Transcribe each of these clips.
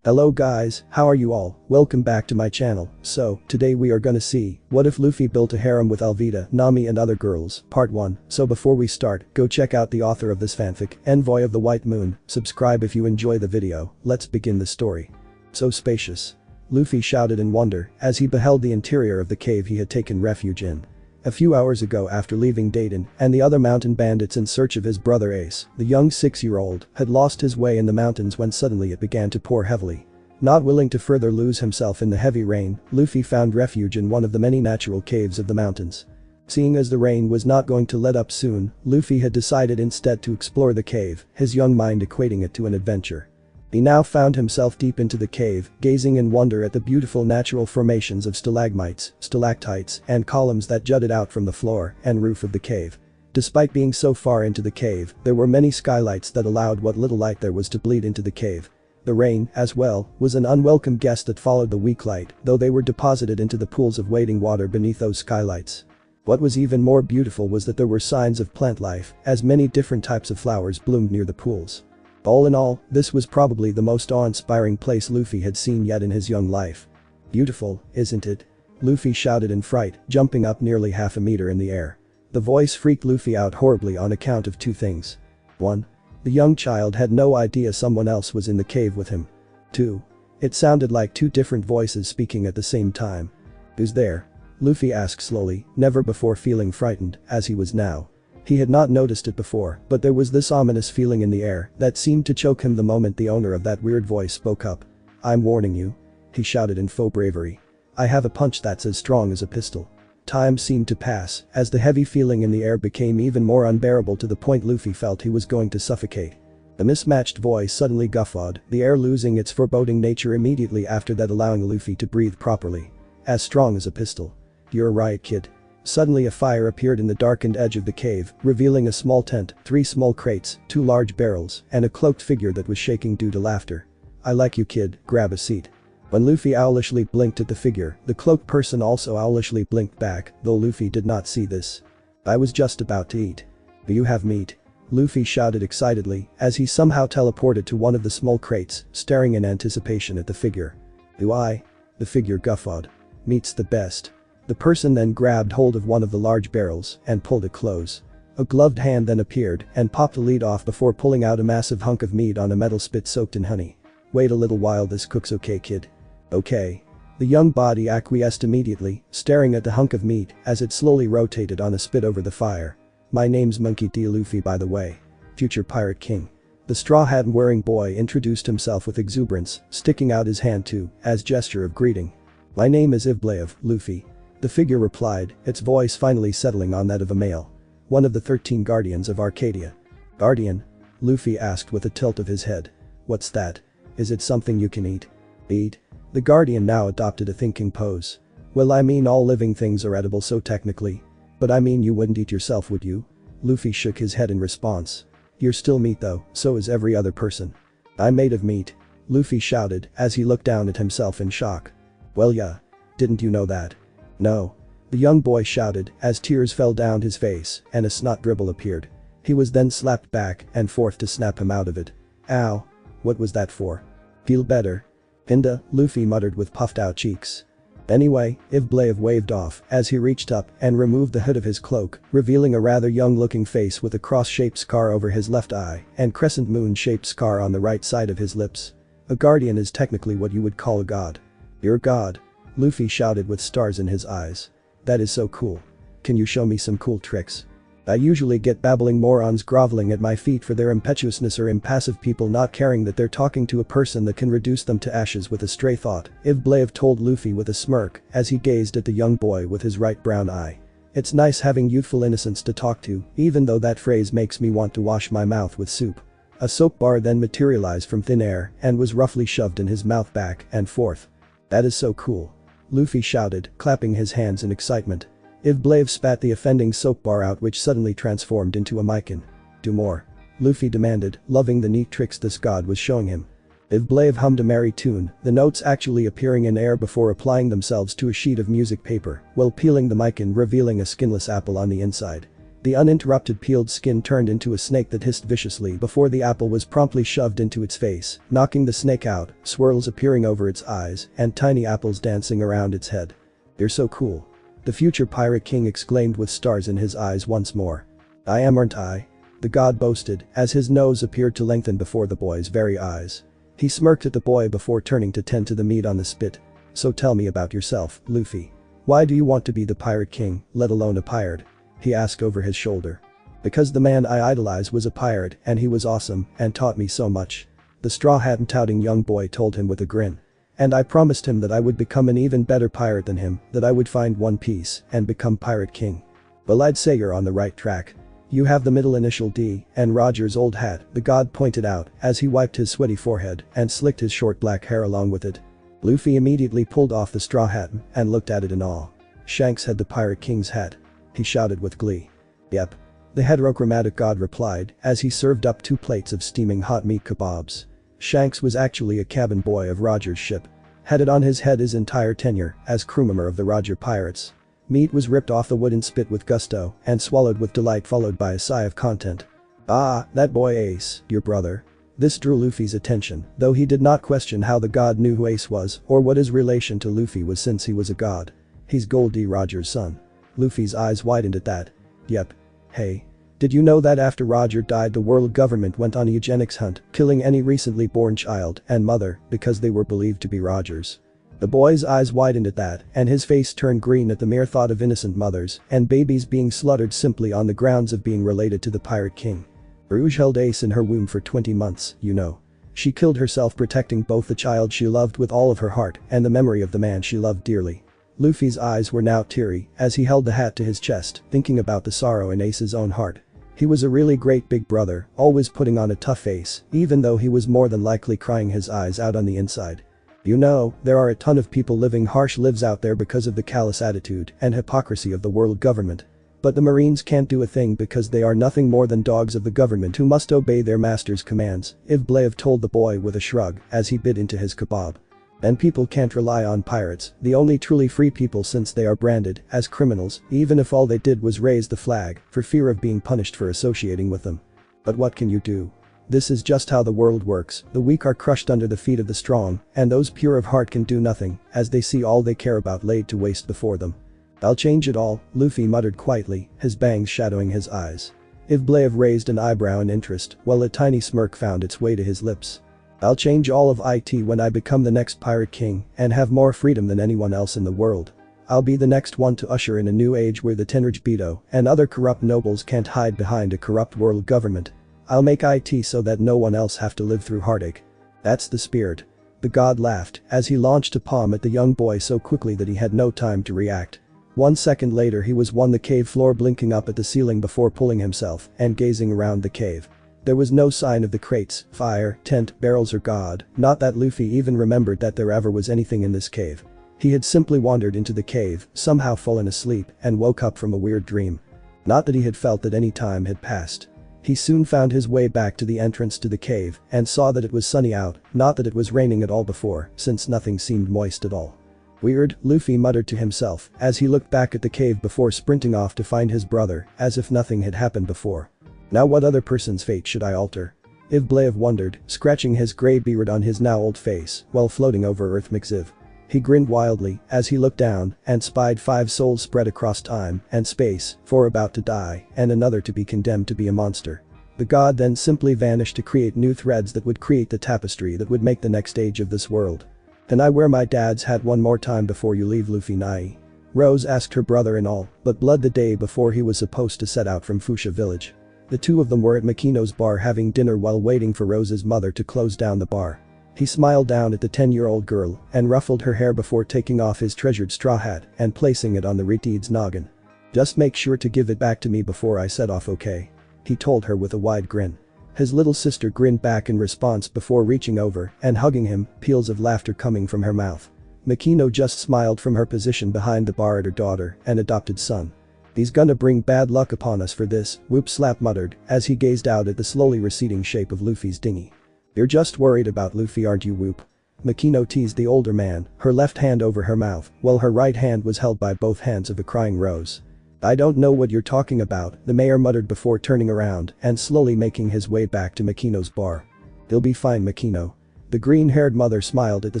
Hello guys, how are you all? Welcome back to my channel. So, today we are gonna see, what if Luffy built a harem with Alvida, Nami and other girls, part 1. So before we start, go check out the author of this fanfic, Envoy of the White Moon, subscribe if you enjoy the video, let's begin the story. So spacious. Luffy shouted in wonder, as he beheld the interior of the cave he had taken refuge in. A few hours ago after leaving Dayton and the other mountain bandits in search of his brother Ace, the young 6-year-old had lost his way in the mountains when suddenly it began to pour heavily. Not willing to further lose himself in the heavy rain, Luffy found refuge in one of the many natural caves of the mountains. Seeing as the rain was not going to let up soon, Luffy had decided instead to explore the cave, his young mind equating it to an adventure. He now found himself deep into the cave, gazing in wonder at the beautiful natural formations of stalagmites, stalactites, and columns that jutted out from the floor and roof of the cave. Despite being so far into the cave, there were many skylights that allowed what little light there was to bleed into the cave. The rain, as well, was an unwelcome guest that followed the weak light, though they were deposited into the pools of waiting water beneath those skylights. What was even more beautiful was that there were signs of plant life, as many different types of flowers bloomed near the pools. All in all, this was probably the most awe-inspiring place Luffy had seen yet in his young life. Beautiful, isn't it? Luffy shouted in fright, jumping up nearly half a meter in the air. The voice freaked Luffy out horribly on account of two things. 1. The young child had no idea someone else was in the cave with him. 2. It sounded like two different voices speaking at the same time. Who's there? Luffy asked slowly, never before feeling frightened, as he was now. He had not noticed it before, but there was this ominous feeling in the air that seemed to choke him the moment the owner of that weird voice spoke up. "I'm warning you," he shouted in faux bravery. "I have a punch that's as strong as a pistol." Time seemed to pass, as the heavy feeling in the air became even more unbearable to the point Luffy felt he was going to suffocate. The mismatched voice suddenly guffawed, the air losing its foreboding nature immediately after that, allowing Luffy to breathe properly. "As strong as a pistol. You're right, kid." Suddenly a fire appeared in the darkened edge of the cave, revealing a small tent, 3 small crates, 2 large barrels, and a cloaked figure that was shaking due to laughter. "I like you, kid, grab a seat." When Luffy owlishly blinked at the figure, the cloaked person also owlishly blinked back, though Luffy did not see this. "I was just about to eat. Do you have meat?" Luffy shouted excitedly, as he somehow teleported to one of the small crates, staring in anticipation at the figure. "Do I?" The figure guffawed. "Meat's the best." The person then grabbed hold of one of the large barrels and pulled it close. A gloved hand then appeared and popped the lid off before pulling out a massive hunk of meat on a metal spit soaked in honey. "Wait a little while, this cooks okay, kid?" "Okay." The young body acquiesced immediately, staring at the hunk of meat as it slowly rotated on a spit over the fire. "My name's Monkey D. Luffy, by the way. Future Pirate King." The straw hat wearing boy introduced himself with exuberance, sticking out his hand too, as gesture of greeting. "My name is Envoy of Luffy." The figure replied, its voice finally settling on that of a male. "One of the 13 guardians of Arcadia." "Guardian?" Luffy asked with a tilt of his head. "What's that? Is it something you can eat?" "Eat?" The guardian now adopted a thinking pose. "Well, I mean all living things are edible, so technically. But I mean, you wouldn't eat yourself, would you?" Luffy shook his head in response. "You're still meat though, so is every other person." "I'm made of meat," Luffy shouted as he looked down at himself in shock. "Well yeah. Didn't you know that?" "No." The young boy shouted as tears fell down his face and a snot dribble appeared. He was then slapped back and forth to snap him out of it. "Ow. What was that for?" "Feel better?" "Pinda," Luffy muttered with puffed out cheeks. "Anyway," Envoy waved off as he reached up and removed the hood of his cloak, revealing a rather young looking face with a cross-shaped scar over his left eye and crescent moon-shaped scar on the right side of his lips. "A guardian is technically what you would call a god." "You're a god?" Luffy shouted with stars in his eyes. "That is so cool. Can you show me some cool tricks? I usually get babbling morons groveling at my feet for their impetuousness or impassive people not caring that they're talking to a person that can reduce them to ashes with a stray thought," Envoy told Luffy with a smirk as he gazed at the young boy with his right brown eye. "It's nice having youthful innocence to talk to, even though that phrase makes me want to wash my mouth with soup." A soap bar then materialized from thin air and was roughly shoved in his mouth back and forth. "That is so cool," Luffy shouted, clapping his hands in excitement. Envoy spat the offending soap bar out, which suddenly transformed into a mikan. "Do more," Luffy demanded, loving the neat tricks this god was showing him. Envoy hummed a merry tune, the notes actually appearing in air before applying themselves to a sheet of music paper, while peeling the mikan, revealing a skinless apple on the inside. The uninterrupted peeled skin turned into a snake that hissed viciously before the apple was promptly shoved into its face, knocking the snake out, swirls appearing over its eyes, and tiny apples dancing around its head. "You're so cool." The future Pirate King exclaimed with stars in his eyes once more. "I am, aren't I?" the god boasted, as his nose appeared to lengthen before the boy's very eyes. He smirked at the boy before turning to tend to the meat on the spit. "So tell me about yourself, Luffy. Why do you want to be the Pirate King, let alone a pirate?" he asked over his shoulder. "Because the man I idolize was a pirate and he was awesome and taught me so much," the straw hat and touting young boy told him with a grin. "And I promised him that I would become an even better pirate than him, that I would find One Piece and become Pirate King." "Well, I'd say you're on the right track. You have the middle initial D and Roger's old hat," the god pointed out as he wiped his sweaty forehead and slicked his short black hair along with it. Luffy immediately pulled off the straw hat and looked at it in awe. Shanks had the Pirate King's hat. He shouted with glee. "Yep." The heterochromatic god replied as he served up 2 plates of steaming hot meat kebabs. Shanks was actually a cabin boy of Roger's ship. Had it on his head his entire tenure as crewmember of the Roger Pirates. Meat was ripped off the wood and spit with gusto and swallowed with delight, followed by a sigh of content. "Ah, that boy Ace, your brother." This drew Luffy's attention, though he did not question how the god knew who Ace was or what his relation to Luffy was since he was a god. "He's Gold D. Roger's son." Luffy's eyes widened at that. "Yep. Hey. Did you know that after Roger died the world government went on a eugenics hunt, killing any recently born child and mother because they were believed to be Roger's?" The boy's eyes widened at that and his face turned green at the mere thought of innocent mothers and babies being slaughtered simply on the grounds of being related to the Pirate King. Rouge held Ace in her womb for 20 months, you know. She killed herself protecting both the child she loved with all of her heart and the memory of the man she loved dearly. Luffy's eyes were now teary as he held the hat to his chest, thinking about the sorrow in Ace's own heart. He was a really great big brother, always putting on a tough face, even though he was more than likely crying his eyes out on the inside. "You know, there are a ton of people living harsh lives out there because of the callous attitude and hypocrisy of the world government. But the Marines can't do a thing because they are nothing more than dogs of the government who must obey their master's commands," Ivblev told the boy with a shrug as he bit into his kebab. "And people can't rely on pirates, the only truly free people, since they are branded as criminals, even if all they did was raise the flag, for fear of being punished for associating with them. But what can you do? This is just how the world works, the weak are crushed under the feet of the strong, and those pure of heart can do nothing, as they see all they care about laid to waste before them." "I'll change it all," Luffy muttered quietly, his bangs shadowing his eyes. Ivblev raised an eyebrow in interest, while a tiny smirk found its way to his lips. "I'll change all of it when I become the next Pirate King and have more freedom than anyone else in the world. I'll be the next one to usher in a new age where the Tenrich Beto and other corrupt nobles can't hide behind a corrupt world government. I'll make it so that no one else have to live through heartache." "That's the spirit." The god laughed as he launched a palm at the young boy so quickly that he had no time to react. 1 second later he was on the cave floor, blinking up at the ceiling before pulling himself and gazing around the cave. There was no sign of the crates, fire, tent, barrels or god, not that Luffy even remembered that there ever was anything in this cave. He had simply wandered into the cave, somehow fallen asleep, and woke up from a weird dream. Not that he had felt that any time had passed. He soon found his way back to the entrance to the cave and saw that it was sunny out, not that it was raining at all before, since nothing seemed moist at all. "Weird," Luffy muttered to himself as he looked back at the cave before sprinting off to find his brother, as if nothing had happened before. "Now what other person's fate should I alter?" Ivblev wondered, scratching his grey beard on his now old face while floating over Earth Mxiv. He grinned wildly as he looked down and spied 5 souls spread across time and space, 4 about to die and another to be condemned to be a monster. The god then simply vanished to create new threads that would create the tapestry that would make the next age of this world. "Can I wear my dad's hat one more time before you leave, Luffy Nai?" Rose asked her brother-in-law, but blood the day before he was supposed to set out from Fuchsia village. The two of them were at Makino's bar having dinner while waiting for Rose's mother to close down the bar. He smiled down at the 10-year-old girl and ruffled her hair before taking off his treasured straw hat and placing it on the Retied's noggin. "Just make sure to give it back to me before I set off, okay?" he told her with a wide grin. His little sister grinned back in response before reaching over and hugging him, peals of laughter coming from her mouth. Makino just smiled from her position behind the bar at her daughter and adopted son. "He's gonna bring bad luck upon us for this," Whoop Slap muttered as he gazed out at the slowly receding shape of Luffy's dinghy. "You're just worried about Luffy, aren't you, Whoop?" Makino teased the older man, her left hand over her mouth while her right hand was held by both hands of a crying Rose. I don't know what you're talking about, the mayor muttered before turning around and slowly making his way back to Makino's bar. They'll be fine, Makino. The green-haired mother smiled at the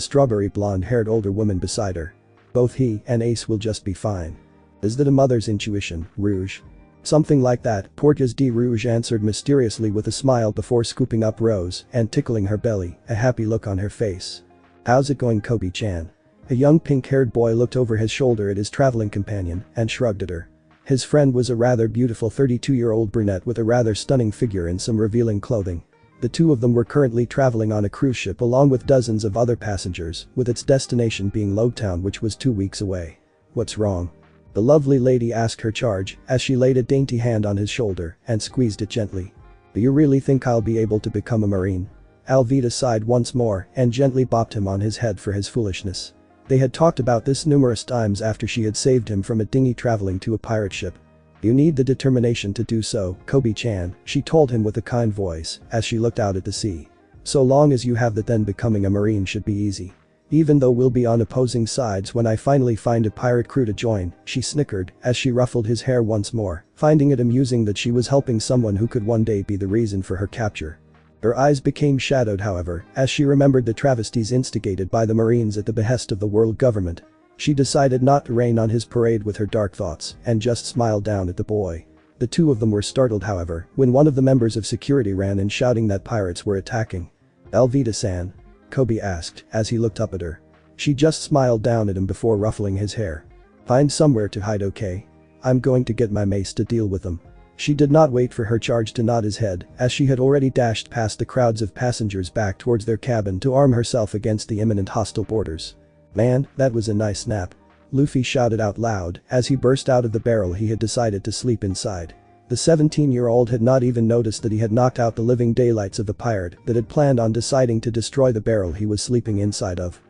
strawberry blonde-haired older woman beside her. Both he and Ace will just be fine. Is that a mother's intuition, Rouge? Something like that, Porteous de Rouge answered mysteriously with a smile before scooping up Rose and tickling her belly, a happy look on her face. How's it going, Kobe-chan? A young pink-haired boy looked over his shoulder at his traveling companion and shrugged at her. His friend was a rather beautiful 32-year-old brunette with a rather stunning figure and some revealing clothing. The two of them were currently traveling on a cruise ship along with dozens of other passengers, with its destination being Lowtown, which was 2 weeks away. What's wrong? The lovely lady asked her charge as she laid a dainty hand on his shoulder and squeezed it gently. Do you really think I'll be able to become a marine? Alvida sighed once more and gently bopped him on his head for his foolishness. They had talked about this numerous times after she had saved him from a dinghy traveling to a pirate ship. You need the determination to do so, Kobe-chan, she told him with a kind voice as she looked out at the sea. So long as you have that, then becoming a marine should be easy. Even though we'll be on opposing sides when I finally find a pirate crew to join, she snickered as she ruffled his hair once more, finding it amusing that she was helping someone who could one day be the reason for her capture. Her eyes became shadowed, however, as she remembered the travesties instigated by the Marines at the behest of the world government. She decided not to rain on his parade with her dark thoughts and just smiled down at the boy. The two of them were startled, however, when one of the members of security ran in shouting that pirates were attacking. Alvida-san? Kobe asked as he looked up at her. She just smiled down at him before ruffling his hair. Find somewhere to hide, okay? I'm going to get my mace to deal with them. She did not wait for her charge to nod his head, as she had already dashed past the crowds of passengers back towards their cabin to arm herself against the imminent hostile boarders. Man, that was a nice nap. Luffy shouted out loud as he burst out of the barrel he had decided to sleep inside. The 17-year-old had not even noticed that he had knocked out the living daylights of the pirate that had planned on deciding to destroy the barrel he was sleeping inside of.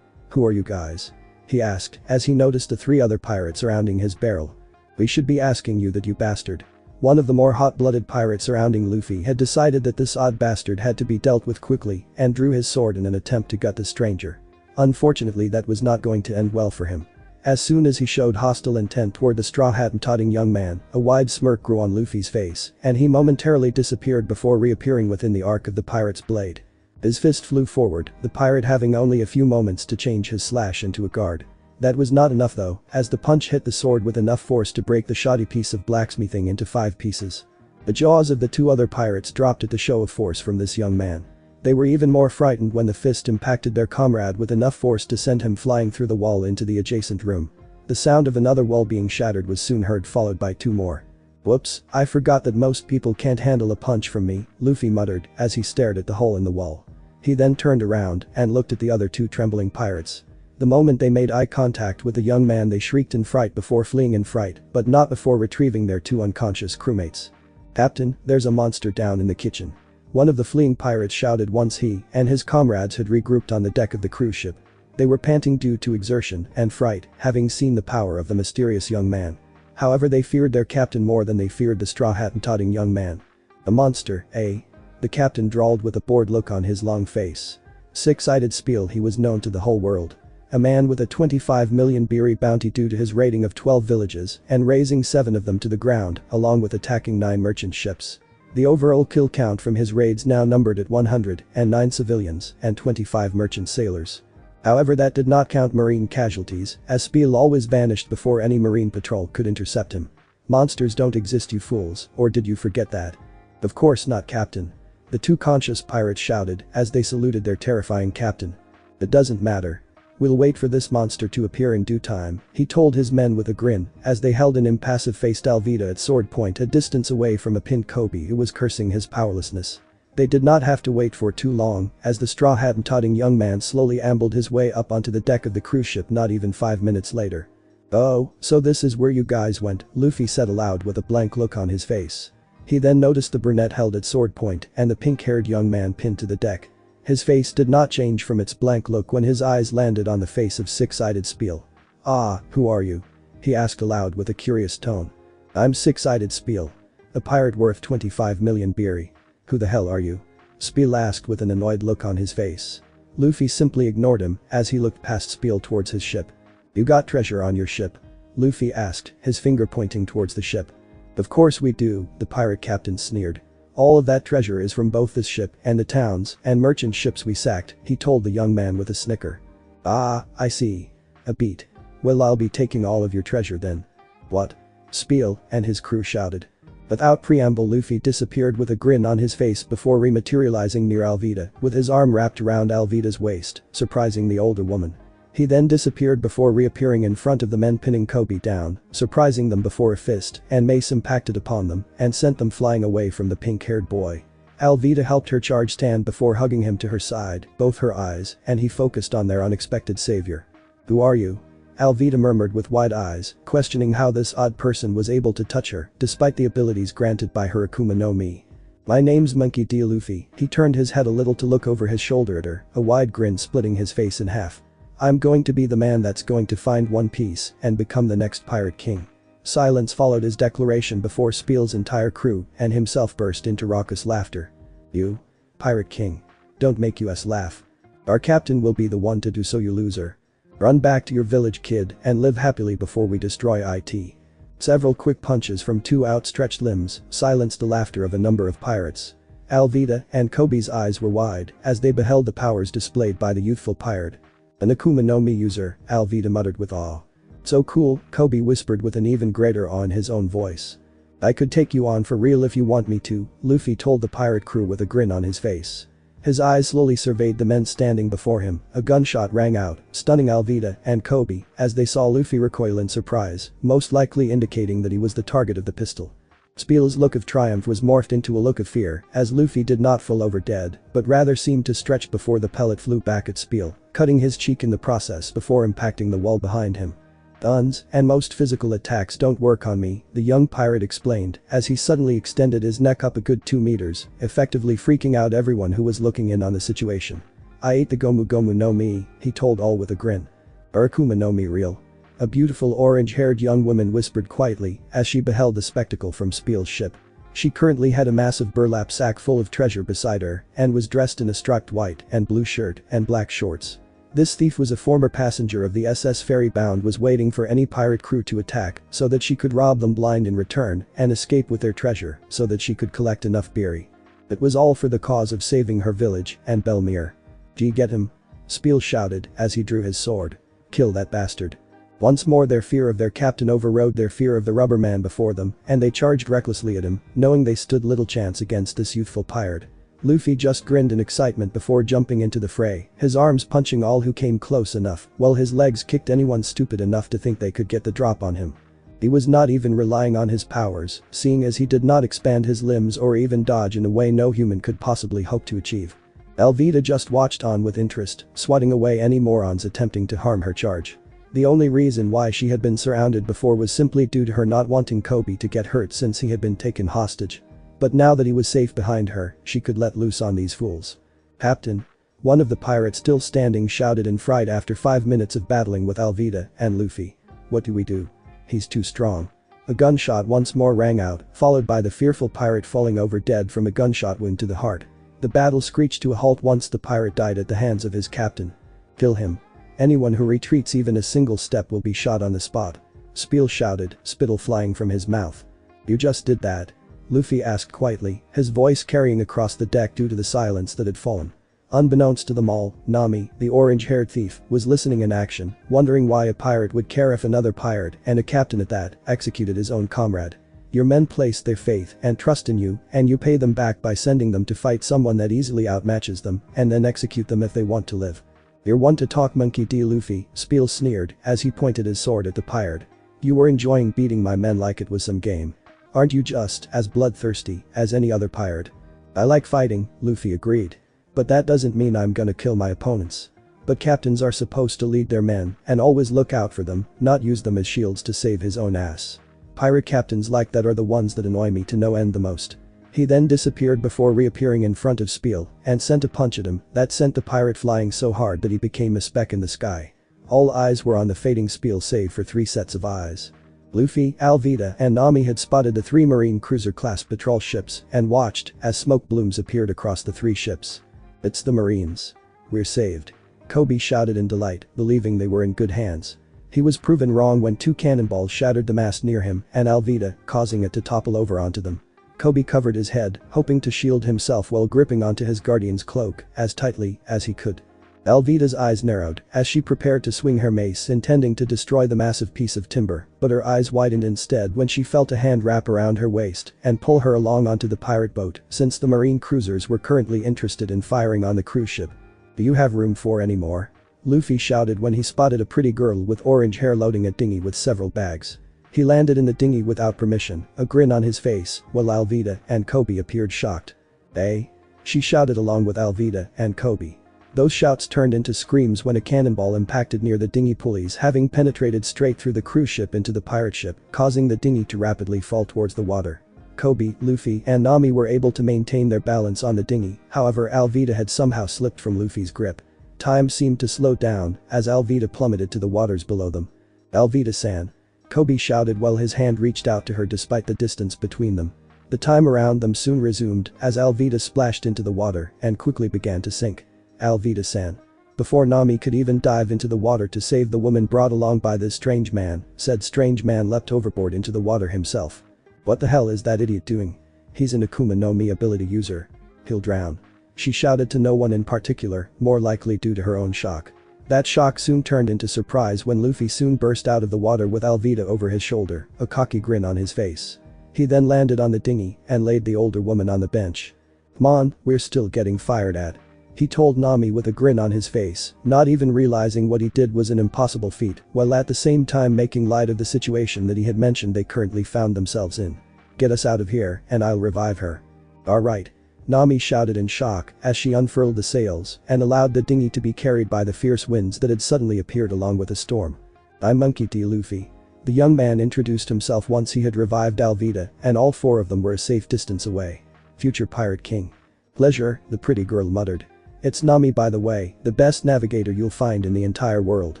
Who are you guys? He asked as he noticed the 3 other pirates surrounding his barrel. We should be asking you that, you bastard. One of the more hot-blooded pirates surrounding Luffy had decided that this odd bastard had to be dealt with quickly and drew his sword in an attempt to gut the stranger. Unfortunately, that was not going to end well for him. As soon as he showed hostile intent toward the straw hat-toting young man, a wide smirk grew on Luffy's face and he momentarily disappeared before reappearing within the arc of the pirate's blade. His fist flew forward, the pirate having only a few moments to change his slash into a guard. That was not enough though, as the punch hit the sword with enough force to break the shoddy piece of blacksmithing into 5 pieces. The jaws of the 2 other pirates dropped at the show of force from this young man. They were even more frightened when the fist impacted their comrade with enough force to send him flying through the wall into the adjacent room. The sound of another wall being shattered was soon heard, followed by 2 more. Whoops, I forgot that most people can't handle a punch from me, Luffy muttered as he stared at the hole in the wall. He then turned around and looked at the other 2 trembling pirates. The moment they made eye contact with the young man, they shrieked in fright before fleeing in fright, but not before retrieving their 2 unconscious crewmates. Captain, there's a monster down in the kitchen. One of the fleeing pirates shouted once he and his comrades had regrouped on the deck of the cruise ship. They were panting due to exertion and fright, having seen the power of the mysterious young man. However, they feared their captain more than they feared the straw hat-toting young man. A monster, eh? The captain drawled with a bored look on his long face. Six-sided Spiel, he was known to the whole world. A man with a 25 million beery bounty due to his raiding of 12 villages and razing 7 of them to the ground, along with attacking 9 merchant ships. The overall kill count from his raids now numbered at 109 civilians and 25 merchant sailors. However, that did not count marine casualties, as Spiel always vanished before any marine patrol could intercept him. Monsters don't exist, you fools, or did you forget that? Of course not, Captain. The 2 conscious pirates shouted as they saluted their terrifying captain. It doesn't matter. We'll wait for this monster to appear in due time, he told his men with a grin as they held an impassive-faced Alvida at sword point a distance away from a pinned Kobe who was cursing his powerlessness. They did not have to wait for too long, as the straw hat-toting young man slowly ambled his way up onto the deck of the cruise ship not even 5 minutes later. Oh, so this is where you guys went, Luffy said aloud with a blank look on his face. He then noticed the brunette held at sword point and the pink-haired young man pinned to the deck. His face did not change from its blank look when his eyes landed on the face of six-sided Spiel. Ah, who are you? He asked aloud with a curious tone. I'm six-sided Spiel. A pirate worth 25 million beery. Who the hell are you? Spiel asked with an annoyed look on his face. Luffy simply ignored him as he looked past Spiel towards his ship. You got treasure on your ship? Luffy asked, his finger pointing towards the ship. Of course we do, the pirate captain sneered. All of that treasure is from both this ship and the towns and merchant ships we sacked, he told the young man with a snicker. Ah, I see. A beat. Well, I'll be taking all of your treasure then. What? Spiel and his crew shouted. Without preamble, Luffy disappeared with a grin on his face before rematerializing near Alvida, with his arm wrapped around Alvida's waist, surprising the older woman. He then disappeared before reappearing in front of the men, pinning Kobe down, surprising them before a fist and mace impacted upon them and sent them flying away from the pink-haired boy. Alvida helped her charge stand before hugging him to her side, both her eyes, and he focused on their unexpected savior. Who are you? Alvida murmured with wide eyes, questioning how this odd person was able to touch her, despite the abilities granted by her Akuma no Mi. My name's Monkey D. Luffy. He turned his head a little to look over his shoulder at her, a wide grin splitting his face in half. I'm going to be the man that's going to find One Piece and become the next pirate king. Silence followed his declaration before Spiel's entire crew and himself burst into raucous laughter. You? Pirate king. Don't make us laugh. Our captain will be the one to do so, you loser. Run back to your village, kid, and live happily before we destroy it. Several quick punches from two outstretched limbs silenced the laughter of a number of pirates. Alvida and Kobe's eyes were wide as they beheld the powers displayed by the youthful pirate. An Akuma no Mi user, Alvida muttered with awe. So cool, Kobe whispered with an even greater awe in his own voice. I could take you on for real if you want me to, Luffy told the pirate crew with a grin on his face. His eyes slowly surveyed the men standing before him. A gunshot rang out, stunning Alvida and Kobe as they saw Luffy recoil in surprise, most likely indicating that he was the target of the pistol. Spiel's look of triumph was morphed into a look of fear as Luffy did not fall over dead, but rather seemed to stretch before the pellet flew back at Spiel, cutting his cheek in the process before impacting the wall behind him. Guns and most physical attacks don't work on me, the young pirate explained as he suddenly extended his neck up a good 2 meters, effectively freaking out everyone who was looking in on the situation. I ate the Gomu Gomu no Mi, he told all with a grin. Are Akuma no Mi real? A beautiful orange-haired young woman whispered quietly as she beheld the spectacle from Spiel's ship. She currently had a massive burlap sack full of treasure beside her and was dressed in a striped white and blue shirt and black shorts. This thief was a former passenger of the SS Ferry Bound, was waiting for any pirate crew to attack so that she could rob them blind in return and escape with their treasure so that she could collect enough beery. It was all for the cause of saving her village and Belmere. Do you get him? Spiel shouted as he drew his sword. Kill that bastard. Once more their fear of their captain overrode their fear of the rubber man before them and they charged recklessly at him, knowing they stood little chance against this youthful pirate. Luffy just grinned in excitement before jumping into the fray, his arms punching all who came close enough, while his legs kicked anyone stupid enough to think they could get the drop on him. He was not even relying on his powers, seeing as he did not expand his limbs or even dodge in a way no human could possibly hope to achieve. Alvida just watched on with interest, swatting away any morons attempting to harm her charge. The only reason why she had been surrounded before was simply due to her not wanting Kobe to get hurt since he had been taken hostage. But now that he was safe behind her, she could let loose on these fools. Captain. One of the pirates still standing shouted in fright after 5 minutes of battling with Alvida and Luffy. What do we do? He's too strong. A gunshot once more rang out, followed by the fearful pirate falling over dead from a gunshot wound to the heart. The battle screeched to a halt once the pirate died at the hands of his captain. Kill him. Anyone who retreats even a single step will be shot on the spot. Spiel shouted, spittle flying from his mouth. You just did that? Luffy asked quietly, his voice carrying across the deck due to the silence that had fallen. Unbeknownst to them all, Nami, the orange-haired thief, was listening in action, wondering why a pirate would care if another pirate, and a captain at that, executed his own comrade. Your men place their faith and trust in you, and you pay them back by sending them to fight someone that easily outmatches them, and then execute them if they want to live. You're one to talk, Monkey D. Luffy, Spiel sneered as he pointed his sword at the pirate. You were enjoying beating my men like it was some game. Aren't you just as bloodthirsty as any other pirate? I like fighting, Luffy agreed. But that doesn't mean I'm gonna kill my opponents. But captains are supposed to lead their men and always look out for them, not use them as shields to save his own ass. Pirate captains like that are the ones that annoy me to no end the most. He then disappeared before reappearing in front of Spiel and sent a punch at him that sent the pirate flying so hard that he became a speck in the sky. All eyes were on the fading Spiel save for 3 sets of eyes. Luffy, Alvida and Nami had spotted the 3 marine cruiser-class patrol ships and watched as smoke blooms appeared across the 3 ships. It's the Marines. We're saved. Kobe shouted in delight, believing they were in good hands. He was proven wrong when two cannonballs shattered the mast near him and Alvida, causing it to topple over onto them. Kobe covered his head, hoping to shield himself while gripping onto his guardian's cloak as tightly as he could. Alvida's eyes narrowed as she prepared to swing her mace, intending to destroy the massive piece of timber, but her eyes widened instead when she felt a hand wrap around her waist and pull her along onto the pirate boat, since the marine cruisers were currently interested in firing on the cruise ship. "Do you have room for any more?" Luffy shouted when he spotted a pretty girl with orange hair loading a dinghy with several bags. He landed in the dinghy without permission, a grin on his face, while Alvida and Kobe appeared shocked. "Eh?" she shouted along with Alvida and Kobe. Those shouts turned into screams when a cannonball impacted near the dinghy pulleys, having penetrated straight through the cruise ship into the pirate ship, causing the dinghy to rapidly fall towards the water. Kobe, Luffy and Nami were able to maintain their balance on the dinghy, however Alvida had somehow slipped from Luffy's grip. Time seemed to slow down as Alvida plummeted to the waters below them. "Alvida-san," Kobe shouted while his hand reached out to her despite the distance between them. The time around them soon resumed as Alvida splashed into the water and quickly began to sink. "Alvida-san." Before Nami could even dive into the water to save the woman brought along by this strange man, said strange man leapt overboard into the water himself. "What the hell is that idiot doing? He's an Akuma no Mi ability user. He'll drown." She shouted to no one in particular, more likely due to her own shock. That shock soon turned into surprise when Luffy soon burst out of the water with Alvida over his shoulder, a cocky grin on his face. He then landed on the dinghy and laid the older woman on the bench. "Come on, we're still getting fired at," he told Nami with a grin on his face, not even realizing what he did was an impossible feat, while at the same time making light of the situation that he had mentioned they currently found themselves in. "Get us out of here and I'll revive her." "Alright," Nami shouted in shock as she unfurled the sails and allowed the dinghy to be carried by the fierce winds that had suddenly appeared along with a storm. "I'm Monkey D. Luffy." The young man introduced himself once he had revived Alvida and all four of them were a safe distance away. "Future Pirate King." "Pleasure," the pretty girl muttered. "It's Nami by the way, the best navigator you'll find in the entire world,"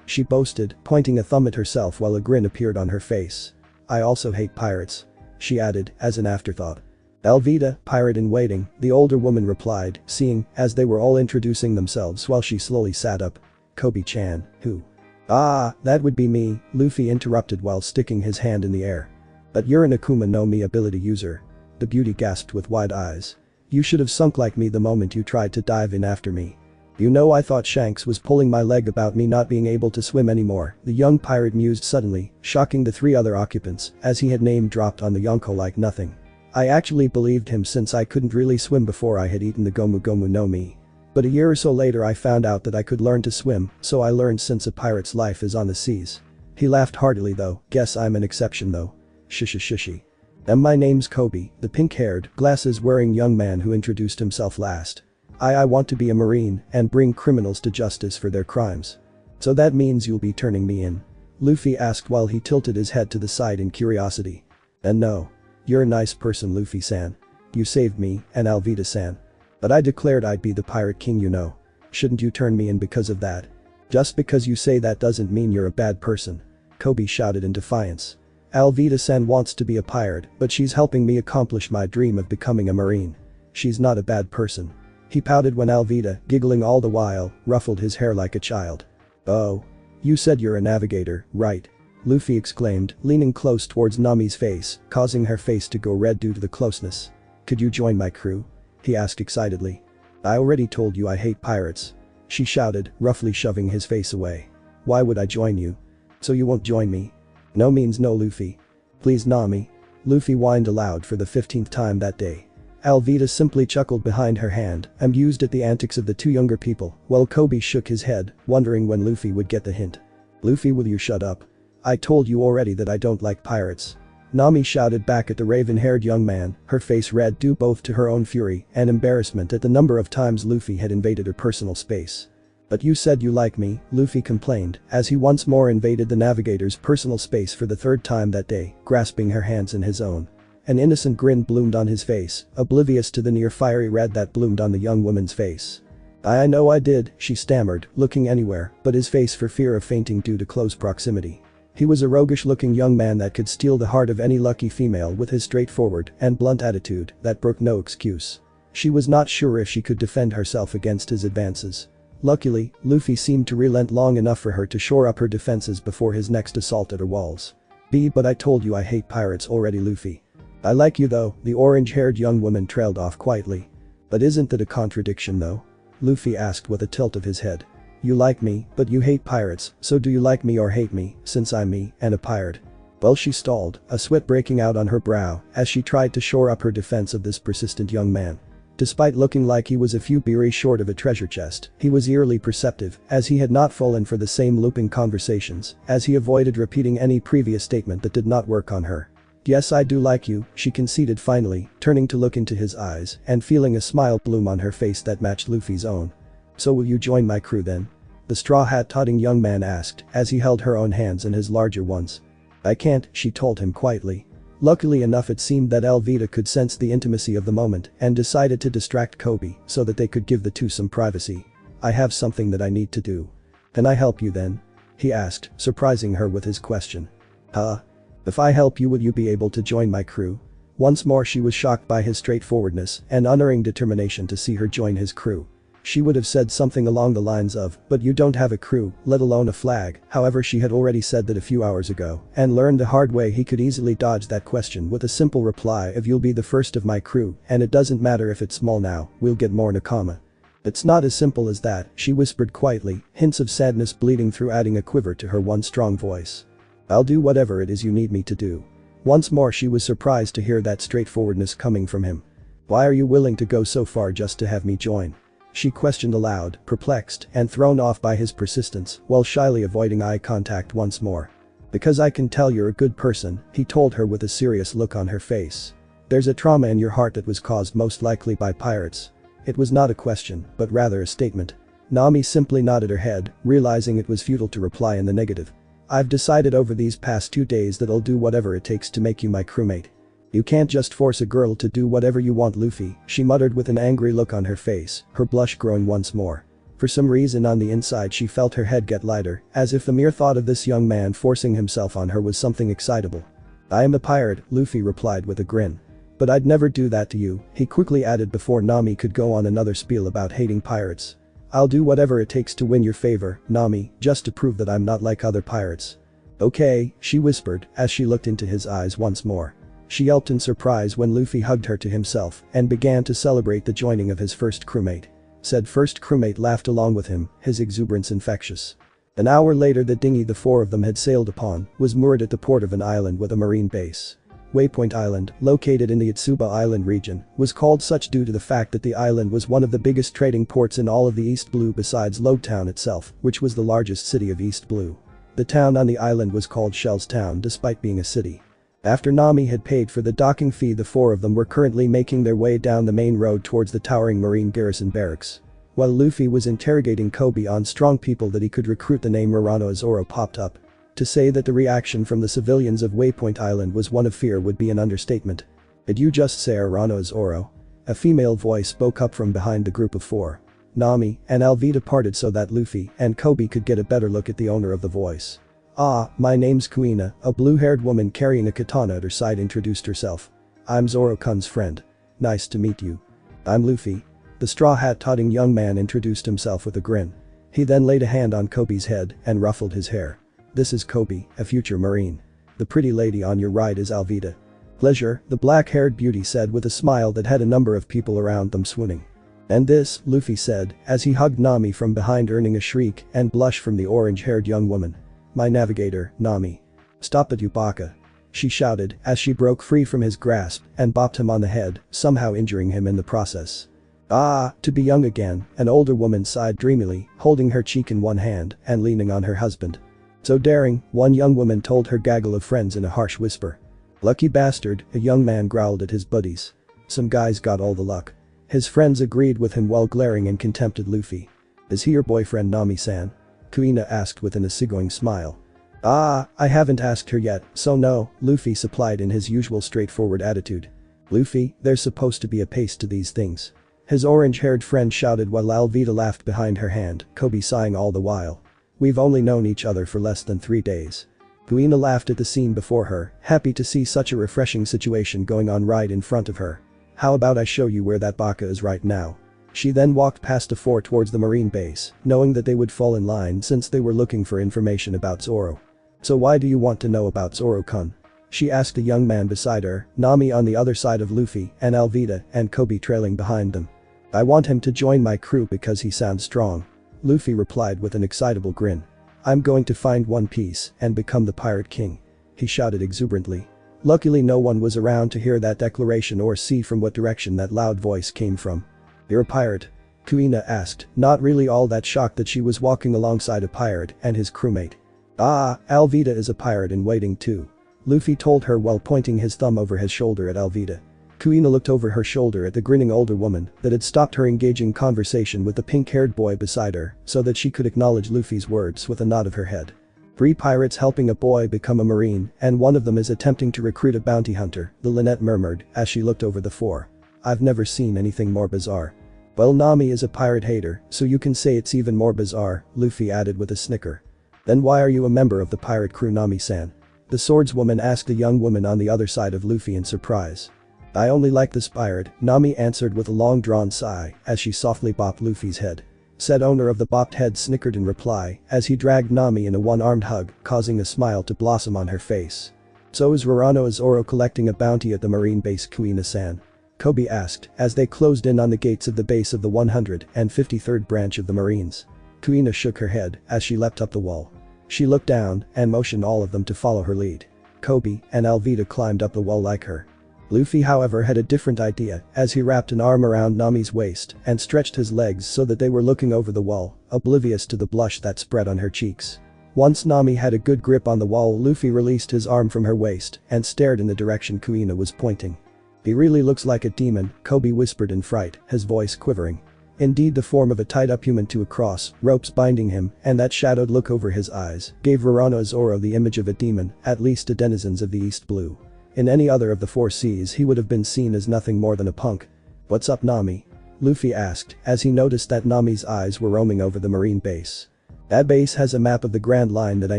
she boasted, pointing a thumb at herself while a grin appeared on her face. "I also hate pirates," she added as an afterthought. "Alvida, pirate in waiting," the older woman replied, seeing as they were all introducing themselves while she slowly sat up. "Kobe-chan, who?" "Ah, that would be me," Luffy interrupted while sticking his hand in the air. "But you're an Akuma no Mi ability user," the beauty gasped with wide eyes. "You should have sunk like me the moment you tried to dive in after me." "You know, I thought Shanks was pulling my leg about me not being able to swim anymore," the young pirate mused suddenly, shocking the three other occupants as he had name dropped on the Yonko like nothing. "I actually believed him since I couldn't really swim before I had eaten the Gomu Gomu no Mi. But a year or so later I found out that I could learn to swim, so I learned since a pirate's life is on the seas." He laughed heartily though, "Guess I'm an exception though." Shishy. "And my name's Kobe," the pink-haired, glasses-wearing young man who introduced himself last. I want to be a marine and bring criminals to justice for their crimes." "So that means you'll be turning me in?" Luffy asked while he tilted his head to the side in curiosity. "And no. You're a nice person, Luffy-san. You saved me and Alvida-san. But I declared I'd be the Pirate King, you know. Shouldn't you turn me in because of that?" "Just because you say that doesn't mean you're a bad person," Kobe shouted in defiance. "Alvida-san wants to be a pirate, but she's helping me accomplish my dream of becoming a marine. She's not a bad person." He pouted when Alvida, giggling all the while, ruffled his hair like a child. "Oh. You said you're a navigator, right?" Luffy exclaimed, leaning close towards Nami's face, causing her face to go red due to the closeness. "Could you join my crew?" he asked excitedly. "I already told you I hate pirates," she shouted, roughly shoving his face away. "Why would I join you?" "So you won't join me?" "No means no, Luffy." "Please, Nami." Luffy whined aloud for the 15th time that day. Alvida simply chuckled behind her hand, amused at the antics of the two younger people, while Kobe shook his head, wondering when Luffy would get the hint. "Luffy, will you shut up? I told you already that I don't like pirates." Nami shouted back at the raven-haired young man, her face red due both to her own fury and embarrassment at the number of times Luffy had invaded her personal space. "But you said you like me," Luffy complained, as he once more invaded the navigator's personal space for the third time that day, grasping her hands in his own. An innocent grin bloomed on his face, oblivious to the near-fiery red that bloomed on the young woman's face. I know I did," she stammered, looking anywhere but his face for fear of fainting due to close proximity. He was a roguish-looking young man that could steal the heart of any lucky female with his straightforward and blunt attitude that broke no excuse. She was not sure if she could defend herself against his advances. Luckily, Luffy seemed to relent long enough for her to shore up her defenses before his next assault at her walls. But I told you I hate pirates already, Luffy. I like you though, the orange-haired young woman trailed off quietly. But isn't that a contradiction though? Luffy asked with a tilt of his head. You like me, but you hate pirates, so do you like me or hate me, since I'm me and a pirate? Well, she stalled, a sweat breaking out on her brow as she tried to shore up her defense of this persistent young man. Despite looking like he was a few berries short of a treasure chest, he was eerily perceptive as he had not fallen for the same looping conversations as he avoided repeating any previous statement that did not work on her. Yes, I do like you, she conceded finally, turning to look into his eyes and feeling a smile bloom on her face that matched Luffy's own. So will you join my crew then? The straw hat-toting young man asked as he held her own hands in his larger ones. I can't, she told him quietly. Luckily enough, it seemed that Alvida could sense the intimacy of the moment and decided to distract Kobe so that they could give the two some privacy. I have something that I need to do. Can I help you then? He asked, surprising her with his question. Huh? If I help you, will you be able to join my crew? Once more she was shocked by his straightforwardness and unerring determination to see her join his crew. She would have said something along the lines of, but you don't have a crew, let alone a flag. However, she had already said that a few hours ago and learned the hard way he could easily dodge that question with a simple reply of you'll be the first of my crew and it doesn't matter if it's small now, we'll get more Nakama. It's not as simple as that, she whispered quietly, hints of sadness bleeding through, adding a quiver to her once strong voice. I'll do whatever it is you need me to do. Once more she was surprised to hear that straightforwardness coming from him. Why are you willing to go so far just to have me join? She questioned aloud, perplexed and thrown off by his persistence while shyly avoiding eye contact once more. Because I can tell you're a good person, he told her with a serious look on her face. There's a trauma in your heart that was caused most likely by pirates. It was not a question, but rather a statement. Nami simply nodded her head, realizing it was futile to reply in the negative. I've decided over these past 2 days that I'll do whatever it takes to make you my crewmate. You can't just force a girl to do whatever you want, Luffy, she muttered with an angry look on her face, her blush growing once more. For some reason on the inside she felt her head get lighter, as if the mere thought of this young man forcing himself on her was something excitable. I am a pirate, Luffy replied with a grin. But I'd never do that to you, he quickly added before Nami could go on another spiel about hating pirates. I'll do whatever it takes to win your favor, Nami, just to prove that I'm not like other pirates. Okay, she whispered as she looked into his eyes once more. She yelped in surprise when Luffy hugged her to himself and began to celebrate the joining of his first crewmate. Said first crewmate laughed along with him, his exuberance infectious. An hour later the dinghy the four of them had sailed upon was moored at the port of an island with a marine base. Waypoint Island, located in the Itsuba Island region, was called such due to the fact that the island was one of the biggest trading ports in all of the East Blue besides Lowtown itself, which was the largest city of East Blue. The town on the island was called Shellstown despite being a city. After Nami had paid for the docking fee, the four of them were currently making their way down the main road towards the towering marine garrison barracks. While Luffy was interrogating Kobe on strong people that he could recruit, the name Murano Zoro popped up. To say that the reaction from the civilians of Waypoint Island was one of fear would be an understatement. Did you just say Murano Zoro? A female voice spoke up from behind the group of four. Nami and Alvida parted so that Luffy and Kobe could get a better look at the owner of the voice. Ah, my name's Kuina, a blue-haired woman carrying a katana at her side introduced herself. I'm Zoro-kun's friend. Nice to meet you. I'm Luffy. The straw hat-toting young man introduced himself with a grin. He then laid a hand on Kobe's head and ruffled his hair. This is Kobe, a future marine. The pretty lady on your right is Alvida. Pleasure, the black-haired beauty said with a smile that had a number of people around them swooning. And this, Luffy said, as he hugged Nami from behind, earning a shriek and blush from the orange-haired young woman. My navigator, Nami. Stop it, you baka. She shouted as she broke free from his grasp and bopped him on the head, somehow injuring him in the process. Ah, to be young again, an older woman sighed dreamily, holding her cheek in one hand and leaning on her husband. So daring, one young woman told her gaggle of friends in a harsh whisper. Lucky bastard, a young man growled at his buddies. Some guys got all the luck. His friends agreed with him while glaring in contempt at Luffy. Is he your boyfriend, Nami-san? Kuina asked with an easygoing smile. Ah, I haven't asked her yet, so no, Luffy supplied in his usual straightforward attitude. Luffy, there's supposed to be a pace to these things. His orange-haired friend shouted while Alvida laughed behind her hand, Kobe sighing all the while. We've only known each other for less than 3 days. Kuina laughed at the scene before her, happy to see such a refreshing situation going on right in front of her. How about I show you where that baka is right now? She then walked past the four towards the marine base, knowing that they would fall in line since they were looking for information about Zoro. "So why do you want to know about Zoro-kun?" she asked a young man beside her, Nami on the other side of Luffy and Alvida and Kobe trailing behind them. "I want him to join my crew because he sounds strong," Luffy replied with an excitable grin. "I'm going to find One Piece and become the Pirate King," he shouted exuberantly. Luckily no one was around to hear that declaration or see from what direction that loud voice came from. "You're a pirate?" Kuina asked, not really all that shocked that she was walking alongside a pirate and his crewmate. "Ah, Alvida is a pirate in waiting too," Luffy told her while pointing his thumb over his shoulder at Alvida. Kuina looked over her shoulder at the grinning older woman that had stopped her engaging conversation with the pink-haired boy beside her so that she could acknowledge Luffy's words with a nod of her head. 3 pirates helping a boy become a marine and one of them is attempting to recruit a bounty hunter, the Lynette murmured as she looked over the four. "I've never seen anything more bizarre." "Well, Nami is a pirate hater, so you can say it's even more bizarre," Luffy added with a snicker. "Then why are you a member of the pirate crew, Nami-san?" the swordswoman asked the young woman on the other side of Luffy in surprise. "I only like this pirate," Nami answered with a long-drawn sigh as she softly bopped Luffy's head. Said owner of the bopped head snickered in reply as he dragged Nami in a one-armed hug, causing a smile to blossom on her face. "So is Roronoa Zoro collecting a bounty at the marine base, Kuina-san?" Kobe asked as they closed in on the gates of the base of the 153rd branch of the Marines. Kuina shook her head as she leapt up the wall. She looked down and motioned all of them to follow her lead. Kobe and Alvida climbed up the wall like her. Luffy however had a different idea as he wrapped an arm around Nami's waist and stretched his legs so that they were looking over the wall, oblivious to the blush that spread on her cheeks. Once Nami had a good grip on the wall, Luffy released his arm from her waist and stared in the direction Kuina was pointing. "He really looks like a demon," Kobe whispered in fright, his voice quivering. Indeed, the form of a tied-up human to a cross, ropes binding him, and that shadowed look over his eyes gave Roronoa Zoro the image of a demon, at least to denizens of the East Blue. In any other of the 4 seas he would have been seen as nothing more than a punk. "What's up, Nami?" Luffy asked as he noticed that Nami's eyes were roaming over the marine base. "That base has a map of the Grand Line that I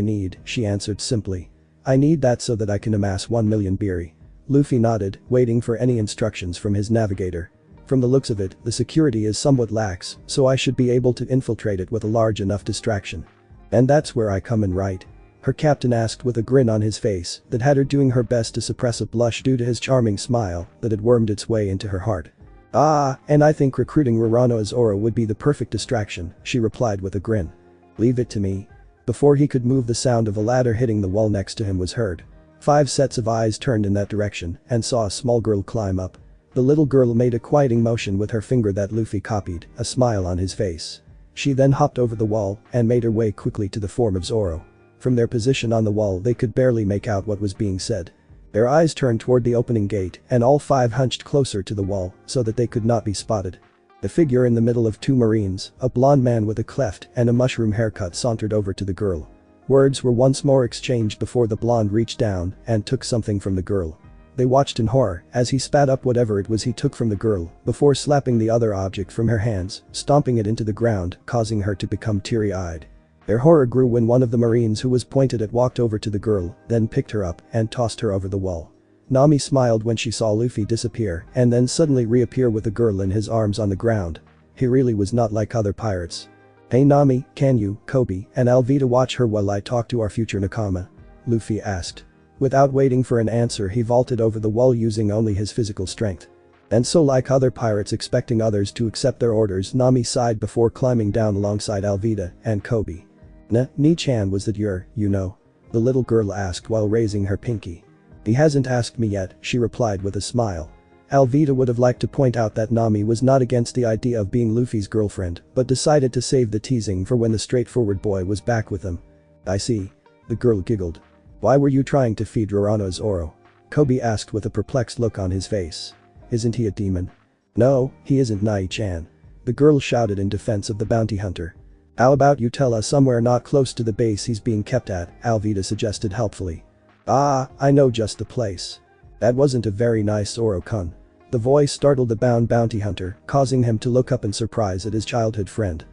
need," she answered simply. "I need that so that I can amass 1 million beery." Luffy nodded, waiting for any instructions from his navigator. "From the looks of it, the security is somewhat lax, so I should be able to infiltrate it with a large enough distraction." "And that's where I come in, right?" her captain asked with a grin on his face that had her doing her best to suppress a blush due to his charming smile that had wormed its way into her heart. "Ah, and I think recruiting Roronoa Zoro would be the perfect distraction," she replied with a grin. "Leave it to me." Before he could move, the sound of a ladder hitting the wall next to him was heard. 5 sets of eyes turned in that direction and saw a small girl climb up. The little girl made a quieting motion with her finger that Luffy copied, a smile on his face. She then hopped over the wall and made her way quickly to the form of Zoro. From their position on the wall they could barely make out what was being said. Their eyes turned toward the opening gate and all 5 hunched closer to the wall so that they could not be spotted. The figure in the middle of 2 Marines, a blonde man with a cleft and a mushroom haircut, sauntered over to the girl. Words were once more exchanged before the blonde reached down and took something from the girl. They watched in horror as he spat up whatever it was he took from the girl before slapping the other object from her hands, stomping it into the ground, causing her to become teary-eyed. Their horror grew when one of the Marines who was pointed at walked over to the girl, then picked her up and tossed her over the wall. Nami smiled when she saw Luffy disappear and then suddenly reappear with the girl in his arms on the ground. He really was not like other pirates. "Hey Nami, can you, Kobe, and Alvida watch her while I talk to our future Nakama?" Luffy asked. Without waiting for an answer, he vaulted over the wall using only his physical strength. And so, like other pirates expecting others to accept their orders, Nami sighed before climbing down alongside Alvida and Kobe. "Ni-chan, was that you know?" the little girl asked while raising her pinky. "He hasn't asked me yet," she replied with a smile. Alvida would have liked to point out that Nami was not against the idea of being Luffy's girlfriend, but decided to save the teasing for when the straightforward boy was back with them. "I see." The girl giggled. "Why were you trying to feed Roronoa Zoro?" Kobe asked with a perplexed look on his face. "Isn't he a demon?" "No, he isn't, Nai-chan." The girl shouted in defense of the bounty hunter. "How about you tell us somewhere not close to the base he's being kept at," Alvida suggested helpfully. "Ah, I know just the place." "That wasn't a very nice Zoro-kun." The voice startled the bounty hunter, causing him to look up in surprise at his childhood friend.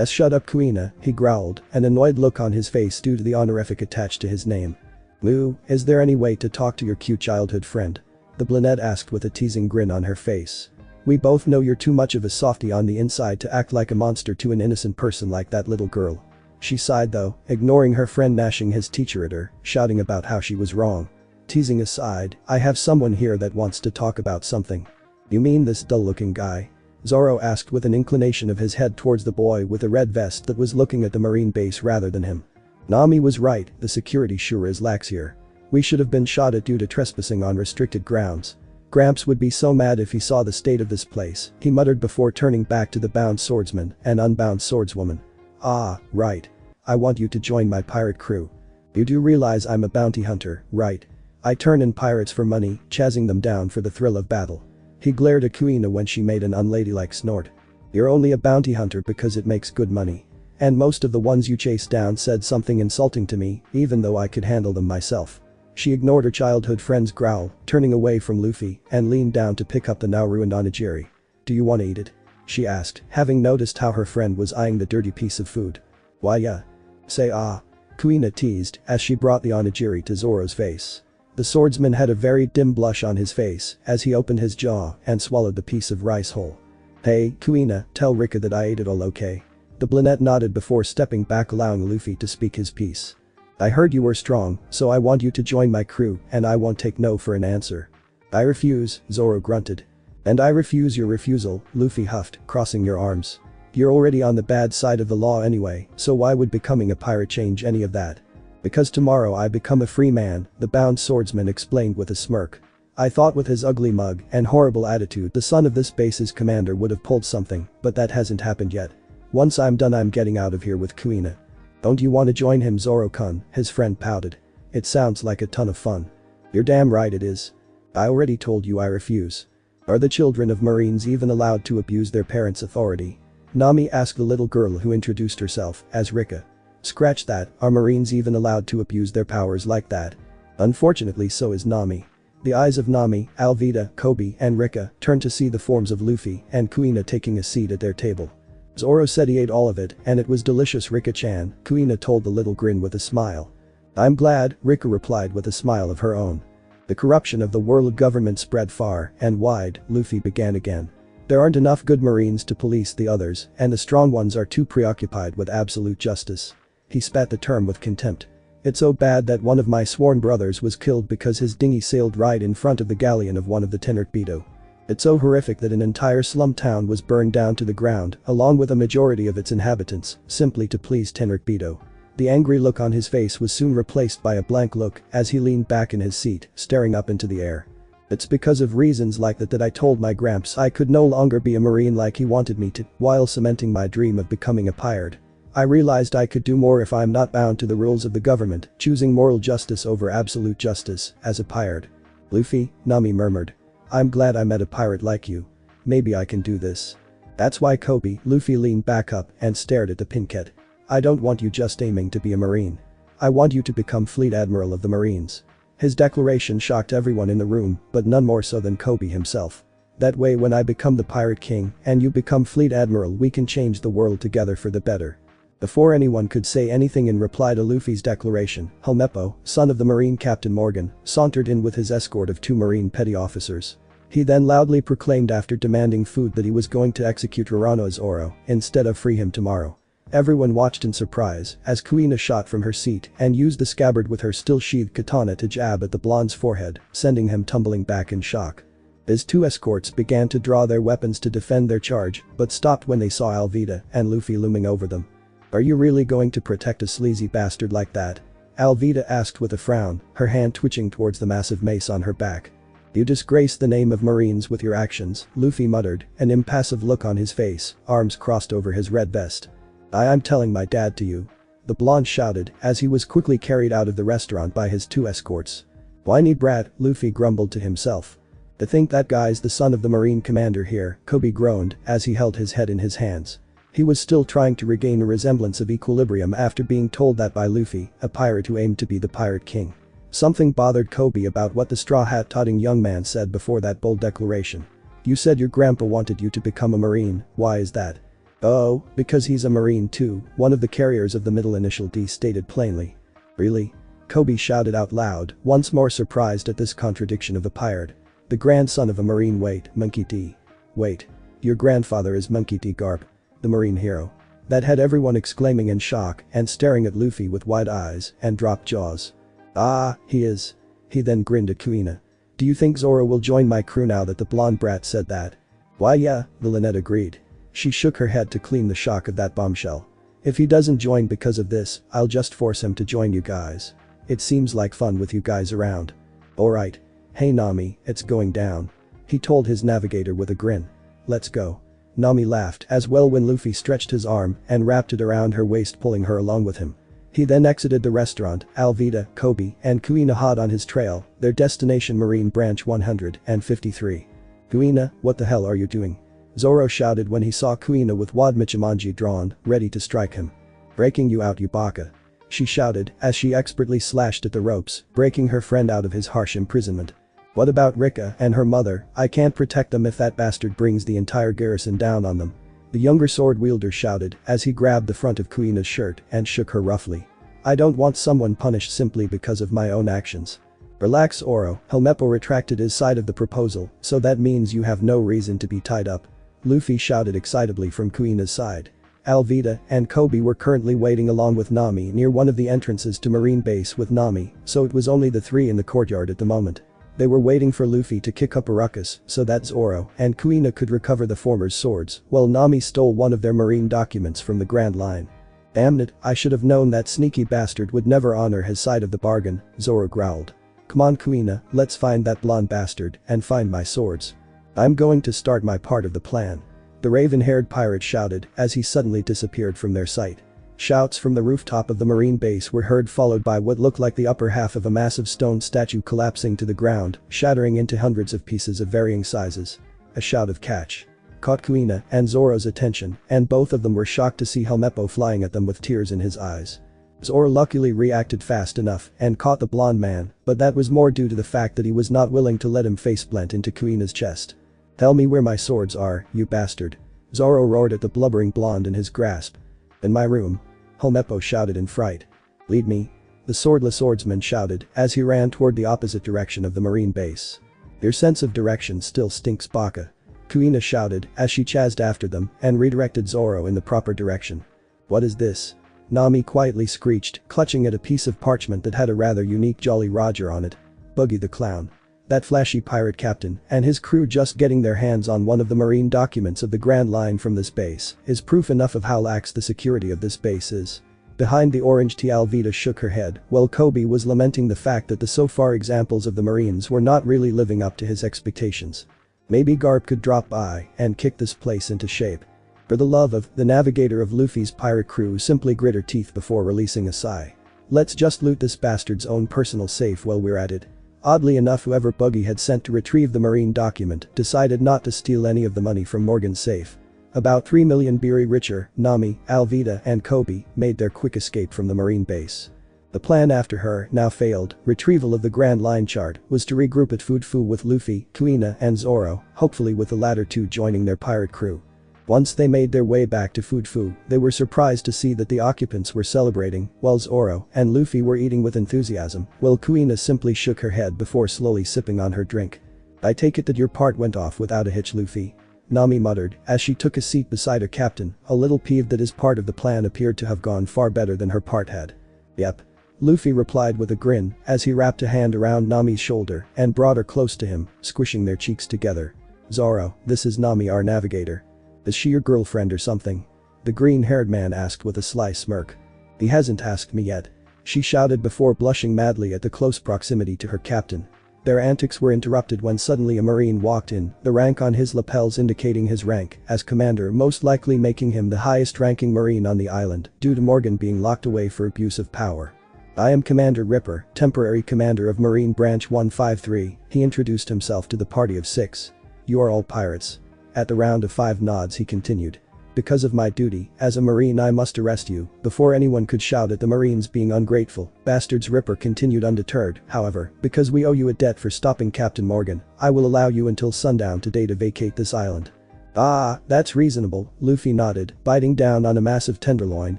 Shut up, Kuina," he growled, an annoyed look on his face due to the honorific attached to his name. "Moo, is there any way to talk to your cute childhood friend?" the brunette asked with a teasing grin on her face. We both know you're too much of a softie on the inside to act like a monster to an innocent person like that little girl. She sighed though, ignoring her friend gnashing his teacher at her, shouting about how she was wrong. Teasing aside, I have someone here that wants to talk about something. You mean this dull-looking guy? Zoro asked with an inclination of his head towards the boy with a red vest that was looking at the marine base rather than him. Nami was right, the security sure is lax here. We should have been shot at due to trespassing on restricted grounds. Gramps would be so mad if he saw the state of this place, he muttered before turning back to the bound swordsman and unbound swordswoman. Ah, right. I want you to join my pirate crew. You do realize I'm a bounty hunter, right? I turn in pirates for money, chasing them down for the thrill of battle. He glared at Kuina when she made an unladylike snort. You're only a bounty hunter because it makes good money. And most of the ones you chased down said something insulting to me, even though I could handle them myself. She ignored her childhood friend's growl, turning away from Luffy and leaned down to pick up the now ruined onigiri. Do you want to eat it? She asked, having noticed how her friend was eyeing the dirty piece of food. Why yeah. Say ah. Kuina teased as she brought the onigiri to Zoro's face. The swordsman had a very dim blush on his face as he opened his jaw and swallowed the piece of rice whole. Hey, Kuina, tell Rika that I ate it all okay. The brunette nodded before stepping back allowing Luffy to speak his piece. I heard you were strong, so I want you to join my crew and I won't take no for an answer. I refuse, Zoro grunted. And I refuse your refusal, Luffy huffed, crossing your arms. You're already on the bad side of the law anyway, so why would becoming a pirate change any of that? Because tomorrow I become a free man, the bound swordsman explained with a smirk. I thought with his ugly mug and horrible attitude the son of this base's commander would have pulled something, but that hasn't happened yet. Once I'm done I'm getting out of here with Kuina. Don't you want to join him Zoro-kun, his friend pouted. It sounds like a ton of fun. You're damn right it is. I already told you I refuse. Are the children of Marines even allowed to abuse their parents' authority? Nami asked the little girl who introduced herself as Rika. Scratch that, are Marines even allowed to abuse their powers like that? Unfortunately so is Nami. The eyes of Nami, Alvida, Kobe and Rika turned to see the forms of Luffy and Kuina taking a seat at their table. Zoro said he ate all of it and it was delicious Rika-chan, Kuina told the little grin with a smile. I'm glad, Rika replied with a smile of her own. The corruption of the world government spread far and wide, Luffy began again. There aren't enough good Marines to police the others and the strong ones are too preoccupied with absolute justice. He spat the term with contempt. It's so bad that one of my sworn brothers was killed because his dinghy sailed right in front of the galleon of one of the Tenryubito. It's so horrific that an entire slum town was burned down to the ground along with a majority of its inhabitants, simply to please Tenryubito. The angry look on his face was soon replaced by a blank look as he leaned back in his seat, staring up into the air. It's because of reasons like that I told my Gramps I could no longer be a Marine like he wanted me to, while cementing my dream of becoming a pirate. I realized I could do more if I'm not bound to the rules of the government, choosing moral justice over absolute justice, as a pirate. Luffy, Nami murmured. I'm glad I met a pirate like you. Maybe I can do this. That's why Kobe, Luffy leaned back up and stared at the Pinkett. I don't want you just aiming to be a Marine. I want you to become Fleet Admiral of the Marines. His declaration shocked everyone in the room, but none more so than Kobe himself. That way when I become the Pirate King and you become Fleet Admiral we can change the world together for the better. Before anyone could say anything in reply to Luffy's declaration, Helmeppo, son of the Marine Captain Morgan, sauntered in with his escort of 2 Marine petty officers. He then loudly proclaimed after demanding food that he was going to execute Rorano Zoro instead of free him tomorrow. Everyone watched in surprise as Kuina shot from her seat and used the scabbard with her still sheathed katana to jab at the blonde's forehead, sending him tumbling back in shock. His 2 escorts began to draw their weapons to defend their charge but stopped when they saw Alvida and Luffy looming over them. Are you really going to protect a sleazy bastard like that? Alvida asked with a frown, her hand twitching towards the massive mace on her back. You disgrace the name of Marines with your actions, Luffy muttered, an impassive look on his face, arms crossed over his red vest. I'm telling my dad to you. The blonde shouted as he was quickly carried out of the restaurant by his 2 escorts. Whiny brat, Luffy grumbled to himself. To think that guy's the son of the Marine commander here, Kobe groaned as he held his head in his hands. He was still trying to regain a resemblance of equilibrium after being told that by Luffy, a pirate who aimed to be the Pirate King. Something bothered Kobe about what the straw hat-toting young man said before that bold declaration. You said your grandpa wanted you to become a Marine, why is that? Oh, because he's a Marine too, one of the carriers of the middle initial D stated plainly. Really? Kobe shouted out loud, once more surprised at this contradiction of a pirate. The grandson of a Marine wait, Monkey D. Wait. Your grandfather is Monkey D. Garp, the Marine hero. That had everyone exclaiming in shock and staring at Luffy with wide eyes and dropped jaws. Ah, he is. He then grinned at Kuina. Do you think Zoro will join my crew now that the blonde brat said that? Why yeah, the Lynette agreed. She shook her head to clean the shock of that bombshell. If he doesn't join because of this, I'll just force him to join you guys. It seems like fun with you guys around. Alright. Hey Nami, it's going down. He told his navigator with a grin. Let's go. Nami laughed as well when Luffy stretched his arm and wrapped it around her waist, pulling her along with him. He then exited the restaurant, Alvida, Kobe, and Kuina hot on his trail, their destination Marine Branch 153. Kuina, what the hell are you doing? Zoro shouted when he saw Kuina with Wad Michimanji drawn, ready to strike him. Breaking you out, you baka. She shouted as she expertly slashed at the ropes, breaking her friend out of his harsh imprisonment. What about Rika and her mother? I can't protect them if that bastard brings the entire garrison down on them. The younger sword wielder shouted as he grabbed the front of Kuina's shirt and shook her roughly. I don't want someone punished simply because of my own actions. Relax Oro, Helmeppo retracted his side of the proposal, so that means you have no reason to be tied up. Luffy shouted excitably from Kuina's side. Alvida and Kobe were currently waiting along with Nami near one of the entrances to Marine Base with Nami, so it was only the three in the courtyard at the moment. They were waiting for Luffy to kick up a ruckus so that Zoro and Kuina could recover the former's swords while Nami stole one of their marine documents from the Grand Line. Damn it, I should have known that sneaky bastard would never honor his side of the bargain, Zoro growled. Come on Kuina, let's find that blonde bastard and find my swords. I'm going to start my part of the plan. The raven-haired pirate shouted as he suddenly disappeared from their sight. Shouts from the rooftop of the Marine Base were heard, followed by what looked like the upper half of a massive stone statue collapsing to the ground, shattering into hundreds of pieces of varying sizes. A shout of catch caught Kuina and Zoro's attention, and both of them were shocked to see Helmeppo flying at them with tears in his eyes. Zoro luckily reacted fast enough and caught the blonde man, but that was more due to the fact that he was not willing to let him faceplant into Kuina's chest. Tell me where my swords are, you bastard. Zoro roared at the blubbering blonde in his grasp. In my room. Helmeppo shouted in fright. Lead me. The swordless swordsman shouted as he ran toward the opposite direction of the Marine Base. Your sense of direction still stinks, baka. Kuina shouted as she chased after them and redirected Zoro in the proper direction. What is this? Nami quietly screeched, clutching at a piece of parchment that had a rather unique Jolly Roger on it. Buggy the clown. That flashy pirate captain and his crew just getting their hands on one of the marine documents of the Grand Line from this base is proof enough of how lax the security of this base is. Behind the orange tea, Alvida shook her head while Kobe was lamenting the fact that the so far examples of the Marines were not really living up to his expectations. Maybe Garp could drop by and kick this place into shape. For the love of, the navigator of Luffy's pirate crew simply grit her teeth before releasing a sigh. Let's just loot this bastard's own personal safe while we're at it. Oddly enough, whoever Buggy had sent to retrieve the marine document decided not to steal any of the money from Morgan's safe. About 3 million Biri richer, Nami, Alvida and Kobe made their quick escape from the Marine Base. The plan after her, now failed, retrieval of the Grand Line chart was to regroup at Fufu with Luffy, Kuina and Zoro, hopefully with the latter two joining their pirate crew. Once they made their way back to Fufu, they were surprised to see that the occupants were celebrating, while Zoro and Luffy were eating with enthusiasm, while Kuina simply shook her head before slowly sipping on her drink. I take it that your part went off without a hitch, Luffy. Nami muttered as she took a seat beside her captain, a little peeved that his part of the plan appeared to have gone far better than her part had. Yep. Luffy replied with a grin as he wrapped a hand around Nami's shoulder and brought her close to him, squishing their cheeks together. Zoro, this is Nami, our navigator. Is she your girlfriend or something? The green-haired man asked with a sly smirk. He hasn't asked me yet. She shouted before blushing madly at the close proximity to her captain. Their antics were interrupted when suddenly a marine walked in, the rank on his lapels indicating his rank as commander, most likely making him the highest-ranking marine on the island due to Morgan being locked away for abuse of power. I am Commander Ripper, temporary commander of Marine Branch 153, he introduced himself to the party of 6. You are all pirates. At the round of 5 nods he continued. Because of my duty, as a marine I must arrest you. Before anyone could shout at the marines being ungrateful, bastards, Ripper continued undeterred. However, because we owe you a debt for stopping Captain Morgan, I will allow you until sundown today to vacate this island. Ah, that's reasonable, Luffy nodded, biting down on a massive tenderloin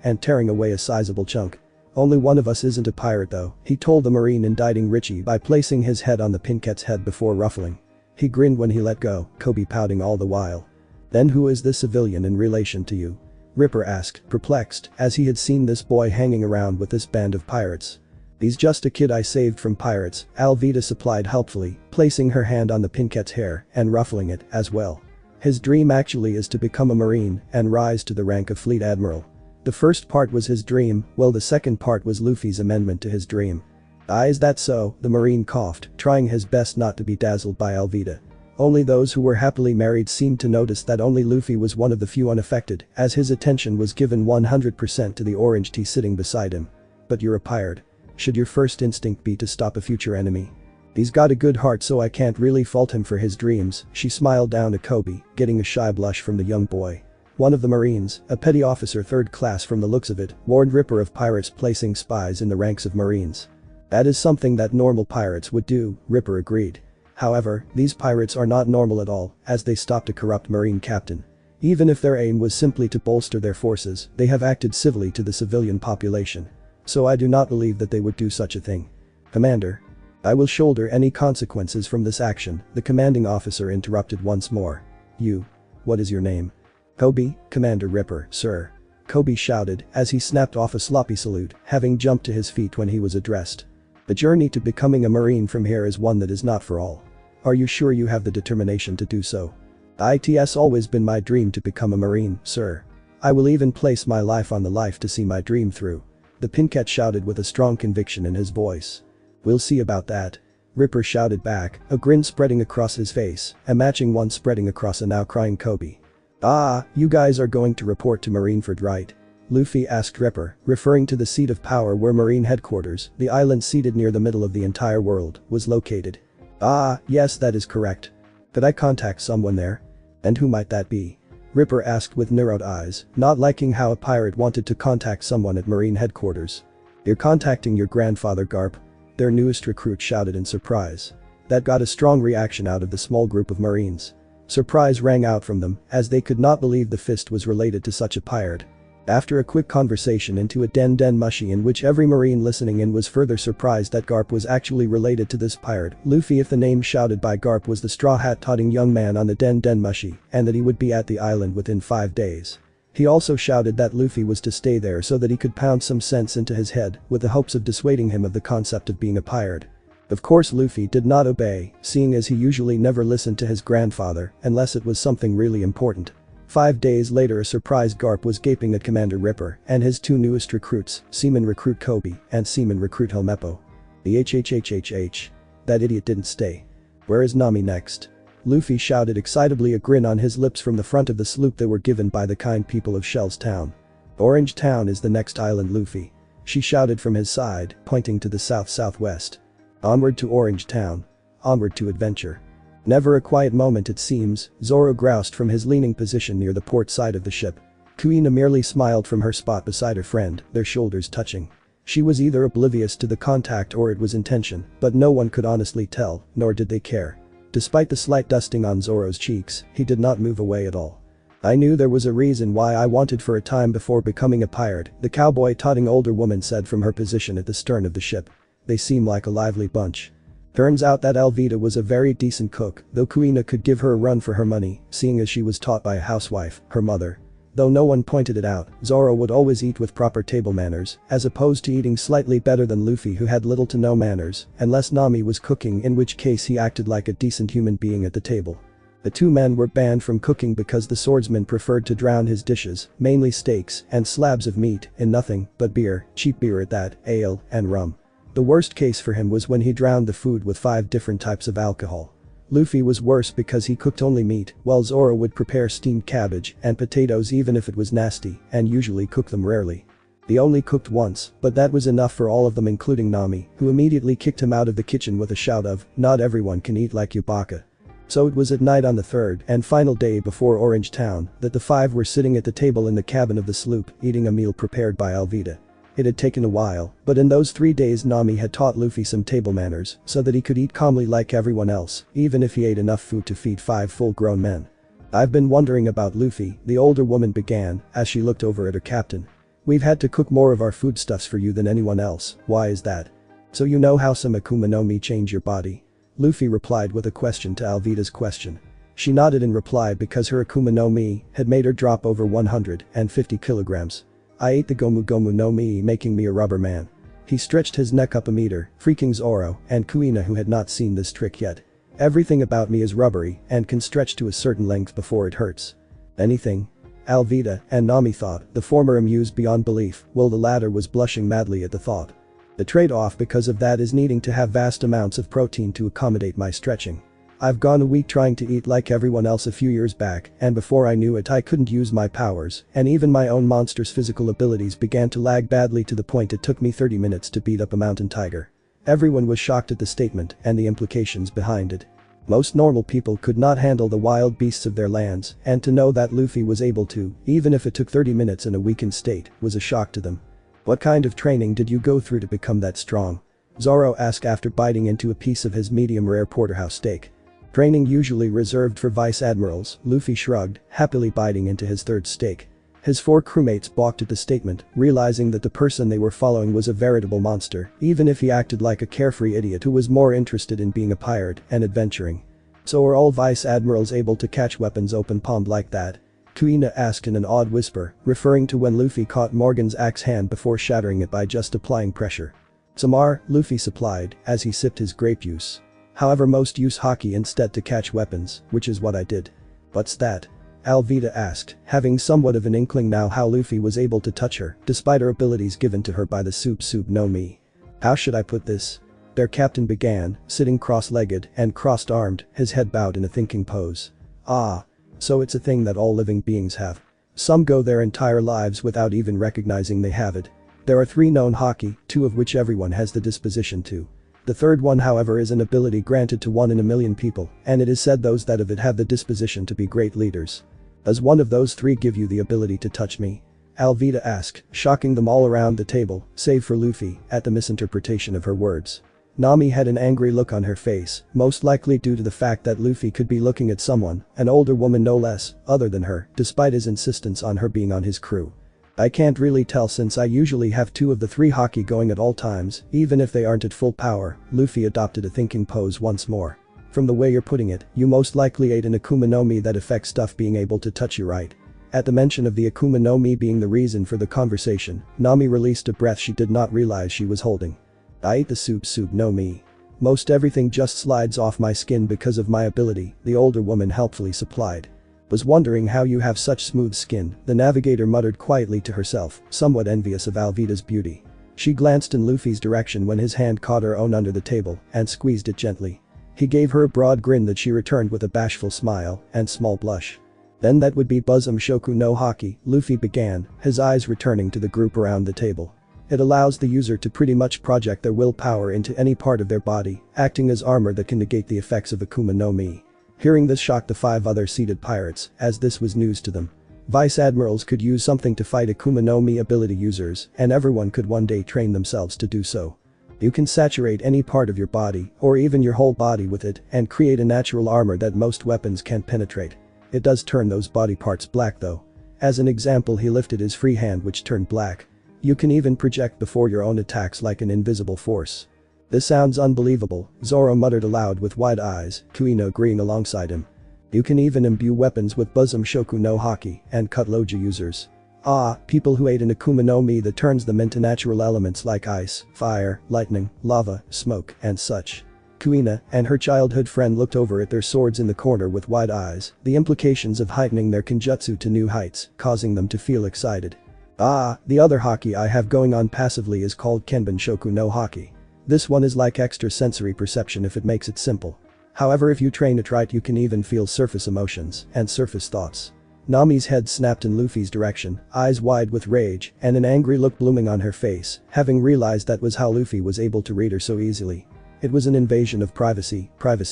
and tearing away a sizable chunk. Only one of us isn't a pirate though, he told the marine indicting Richie by placing his head on the Pinket's head before ruffling. He grinned when he let go, Kobe pouting all the while. Then who is this civilian in relation to you? Ripper asked, perplexed, as he had seen this boy hanging around with this band of pirates. He's just a kid I saved from pirates, Alvida supplied helpfully, placing her hand on the Pinket's hair and ruffling it as well. His dream actually is to become a marine and rise to the rank of fleet admiral. The first part was his dream, while the second part was Luffy's amendment to his dream. Ah, is that so? The marine coughed, trying his best not to be dazzled by Alvida. Only those who were happily married seemed to notice that only Luffy was one of the few unaffected, as his attention was given 100% to the orange tea sitting beside him. But you're a pirate. Should your first instinct be to stop a future enemy? He's got a good heart, so I can't really fault him for his dreams, she smiled down at Kobe, getting a shy blush from the young boy. One of the Marines, a petty officer 3rd class from the looks of it, warned Ripper of pirates placing spies in the ranks of Marines. That is something that normal pirates would do, Ripper agreed. However, these pirates are not normal at all, as they stopped a corrupt Marine captain. Even if their aim was simply to bolster their forces, they have acted civilly to the civilian population. So I do not believe that they would do such a thing. Commander. I will shoulder any consequences from this action, the commanding officer interrupted once more. You. What is your name? Kobe, Commander Ripper, sir. Kobe shouted as he snapped off a sloppy salute, having jumped to his feet when he was addressed. The journey to becoming a marine from here is one that is not for all. Are you sure you have the determination to do so? It's always been my dream to become a marine, sir. I will even place my life on the life to see my dream through. The Pinket shouted with a strong conviction in his voice. We'll see about that. Ripper shouted back, a grin spreading across his face, a matching one spreading across a now crying Kobe. Ah, you guys are going to report to Marineford, right? Luffy asked Ripper, referring to the seat of power where Marine headquarters, the island seated near the middle of the entire world, was located. Ah, yes, that is correct. Could I contact someone there? And who might that be? Ripper asked with narrowed eyes, not liking how a pirate wanted to contact someone at Marine headquarters. You're contacting your grandfather, Garp? Their newest recruit shouted in surprise. That got a strong reaction out of the small group of Marines. Surprise rang out from them, as they could not believe the fist was related to such a pirate. After a quick conversation into a den mushy in which every Marine listening in was further surprised that Garp was actually related to this pirate, Luffy if the name shouted by Garp was the straw hat-totting young man on the den mushy, and that he would be at the island within 5 days. He also shouted that Luffy was to stay there so that he could pound some sense into his head, with the hopes of dissuading him of the concept of being a pirate. Of course Luffy did not obey, seeing as he usually never listened to his grandfather, unless it was something really important. 5 days later a surprised Garp was gaping at Commander Ripper and his 2 newest recruits, Seaman Recruit Kobe and Seaman Recruit Helmeppo. The HHHHH. That idiot didn't stay. Where is Nami next? Luffy shouted excitably, a grin on his lips from the front of the sloop they were given by the kind people of Shellstown. Orange Town is the next island, Luffy. She shouted from his side, pointing to the south-southwest. Onward to Orange Town. Onward to adventure. Never a quiet moment it seems, Zoro groused from his leaning position near the port side of the ship. Kuina merely smiled from her spot beside her friend, their shoulders touching. She was either oblivious to the contact or it was intention, but no one could honestly tell, nor did they care. Despite the slight dusting on Zoro's cheeks, he did not move away at all. I knew there was a reason why I wanted for a time before becoming a pirate, the cowboy-totting older woman said from her position at the stern of the ship. They seem like a lively bunch. Turns out that Alvida was a very decent cook, though Kuina could give her a run for her money, seeing as she was taught by a housewife, her mother. Though no one pointed it out, Zoro would always eat with proper table manners, as opposed to eating slightly better than Luffy who had little to no manners, unless Nami was cooking, in which case he acted like a decent human being at the table. The 2 men were banned from cooking because the swordsman preferred to drown his dishes, mainly steaks and slabs of meat, in nothing but beer, cheap beer at that, ale, and rum. The worst case for him was when he drowned the food with 5 different types of alcohol. Luffy was worse because he cooked only meat, while Zoro would prepare steamed cabbage and potatoes even if it was nasty, and usually cook them rarely. He only cooked once, but that was enough for all of them including Nami, who immediately kicked him out of the kitchen with a shout of, "Not everyone can eat like you, Baka." So it was at night on the 3rd and final day before Orange Town that the 5 were sitting at the table in the cabin of the sloop, eating a meal prepared by Alvida. It had taken a while, but in those 3 days Nami had taught Luffy some table manners so that he could eat calmly like everyone else, even if he ate enough food to feed 5 full-grown men. I've been wondering about Luffy, the older woman began, as she looked over at her captain. We've had to cook more of our foodstuffs for you than anyone else, why is that? So you know how some Akuma no Mi change your body? Luffy replied with a question to Alvida's question. She nodded in reply because her Akuma no Mi had made her drop over 150 kilograms. I ate the Gomu Gomu no Mi, making me a rubber man. He stretched his neck up a meter, freaking Zoro and Kuina, who had not seen this trick yet. Everything about me is rubbery and can stretch to a certain length before it hurts. Anything? Alvida and Nami thought, the former amused beyond belief, while the latter was blushing madly at the thought. The trade-off because of that is needing to have vast amounts of protein to accommodate my stretching. I've gone a week trying to eat like everyone else a few years back, and before I knew it I couldn't use my powers, and even my own monster's physical abilities began to lag badly to the point it took me 30 minutes to beat up a mountain tiger. Everyone was shocked at the statement and the implications behind it. Most normal people could not handle the wild beasts of their lands, and to know that Luffy was able to, even if it took 30 minutes in a weakened state, was a shock to them. What kind of training did you go through to become that strong? Zoro asked after biting into a piece of his medium-rare porterhouse steak. Training usually reserved for vice admirals, Luffy shrugged, happily biting into his third steak. His 4 crewmates balked at the statement, realizing that the person they were following was a veritable monster, even if he acted like a carefree idiot who was more interested in being a pirate and adventuring. So are all vice admirals able to catch weapons open-palmed like that? Kuina asked in an odd whisper, referring to when Luffy caught Morgan's axe hand before shattering it by just applying pressure. Samar, Luffy supplied, as he sipped his grape juice. However, most use haki instead to catch weapons, which is what I did. What's that? Alvida asked, having somewhat of an inkling now how Luffy was able to touch her, despite her abilities given to her by the Soup no Mi. How should I put this? Their captain began, sitting cross-legged and crossed-armed, his head bowed in a thinking pose. Ah. So it's a thing that all living beings have. Some go their entire lives without even recognizing they have it. There are 3 known haki, 2 of which everyone has the disposition to. The third one, however, is an ability granted to 1 in a million people, and it is said those that have it have the disposition to be great leaders. Does one of those 3 give you the ability to touch me? Alvida asked, shocking them all around the table, save for Luffy, at the misinterpretation of her words. Nami had an angry look on her face, most likely due to the fact that Luffy could be looking at someone, an older woman no less, other than her, despite his insistence on her being on his crew. I can't really tell since I usually have 2 of the 3 haki going at all times, even if they aren't at full power. Luffy adopted a thinking pose once more. From the way you're putting it, you most likely ate an Akuma no Mi that affects stuff being able to touch you, right? At the mention of the Akuma no Mi being the reason for the conversation, Nami released a breath she did not realize she was holding. I ate the Soup no Mi. Most everything just slides off my skin because of my ability, the older woman helpfully supplied. Was wondering how you have such smooth skin, the navigator muttered quietly to herself, somewhat envious of Alvida's beauty. She glanced in Luffy's direction when his hand caught her own under the table and squeezed it gently. He gave her a broad grin that she returned with a bashful smile and small blush. Then that would be Bosom Shoku no Haki, Luffy began, his eyes returning to the group around the table. It allows the user to pretty much project their willpower into any part of their body, acting as armor that can negate the effects of Akuma no Mi. Hearing this shocked the 5 other seated pirates, as this was news to them. Vice admirals could use something to fight Akuma no Mi ability users, and everyone could one day train themselves to do so. You can saturate any part of your body, or even your whole body with it, and create a natural armor that most weapons can't penetrate. It does turn those body parts black though. As an example, he lifted his free hand which turned black. You can even project before your own attacks like an invisible force. This sounds unbelievable, Zoro muttered aloud with wide eyes, Kuina agreeing alongside him. You can even imbue weapons with Bosom Shoku no Haki and cut Loja users. Ah, people who ate an Akuma no Mi that turns them into natural elements like ice, fire, lightning, lava, smoke, and such. Kuina and her childhood friend looked over at their swords in the corner with wide eyes, the implications of heightening their kenjutsu to new heights, causing them to feel excited. Ah, the other haki I have going on passively is called Kenban Shoku no Haki. This one is like extra sensory perception if it makes it simple. However, if you train it right you can even feel surface emotions and surface thoughts. Nami's head snapped in Luffy's direction, eyes wide with rage and an angry look blooming on her face, having realized that was how Luffy was able to read her so easily. It was an invasion of privacy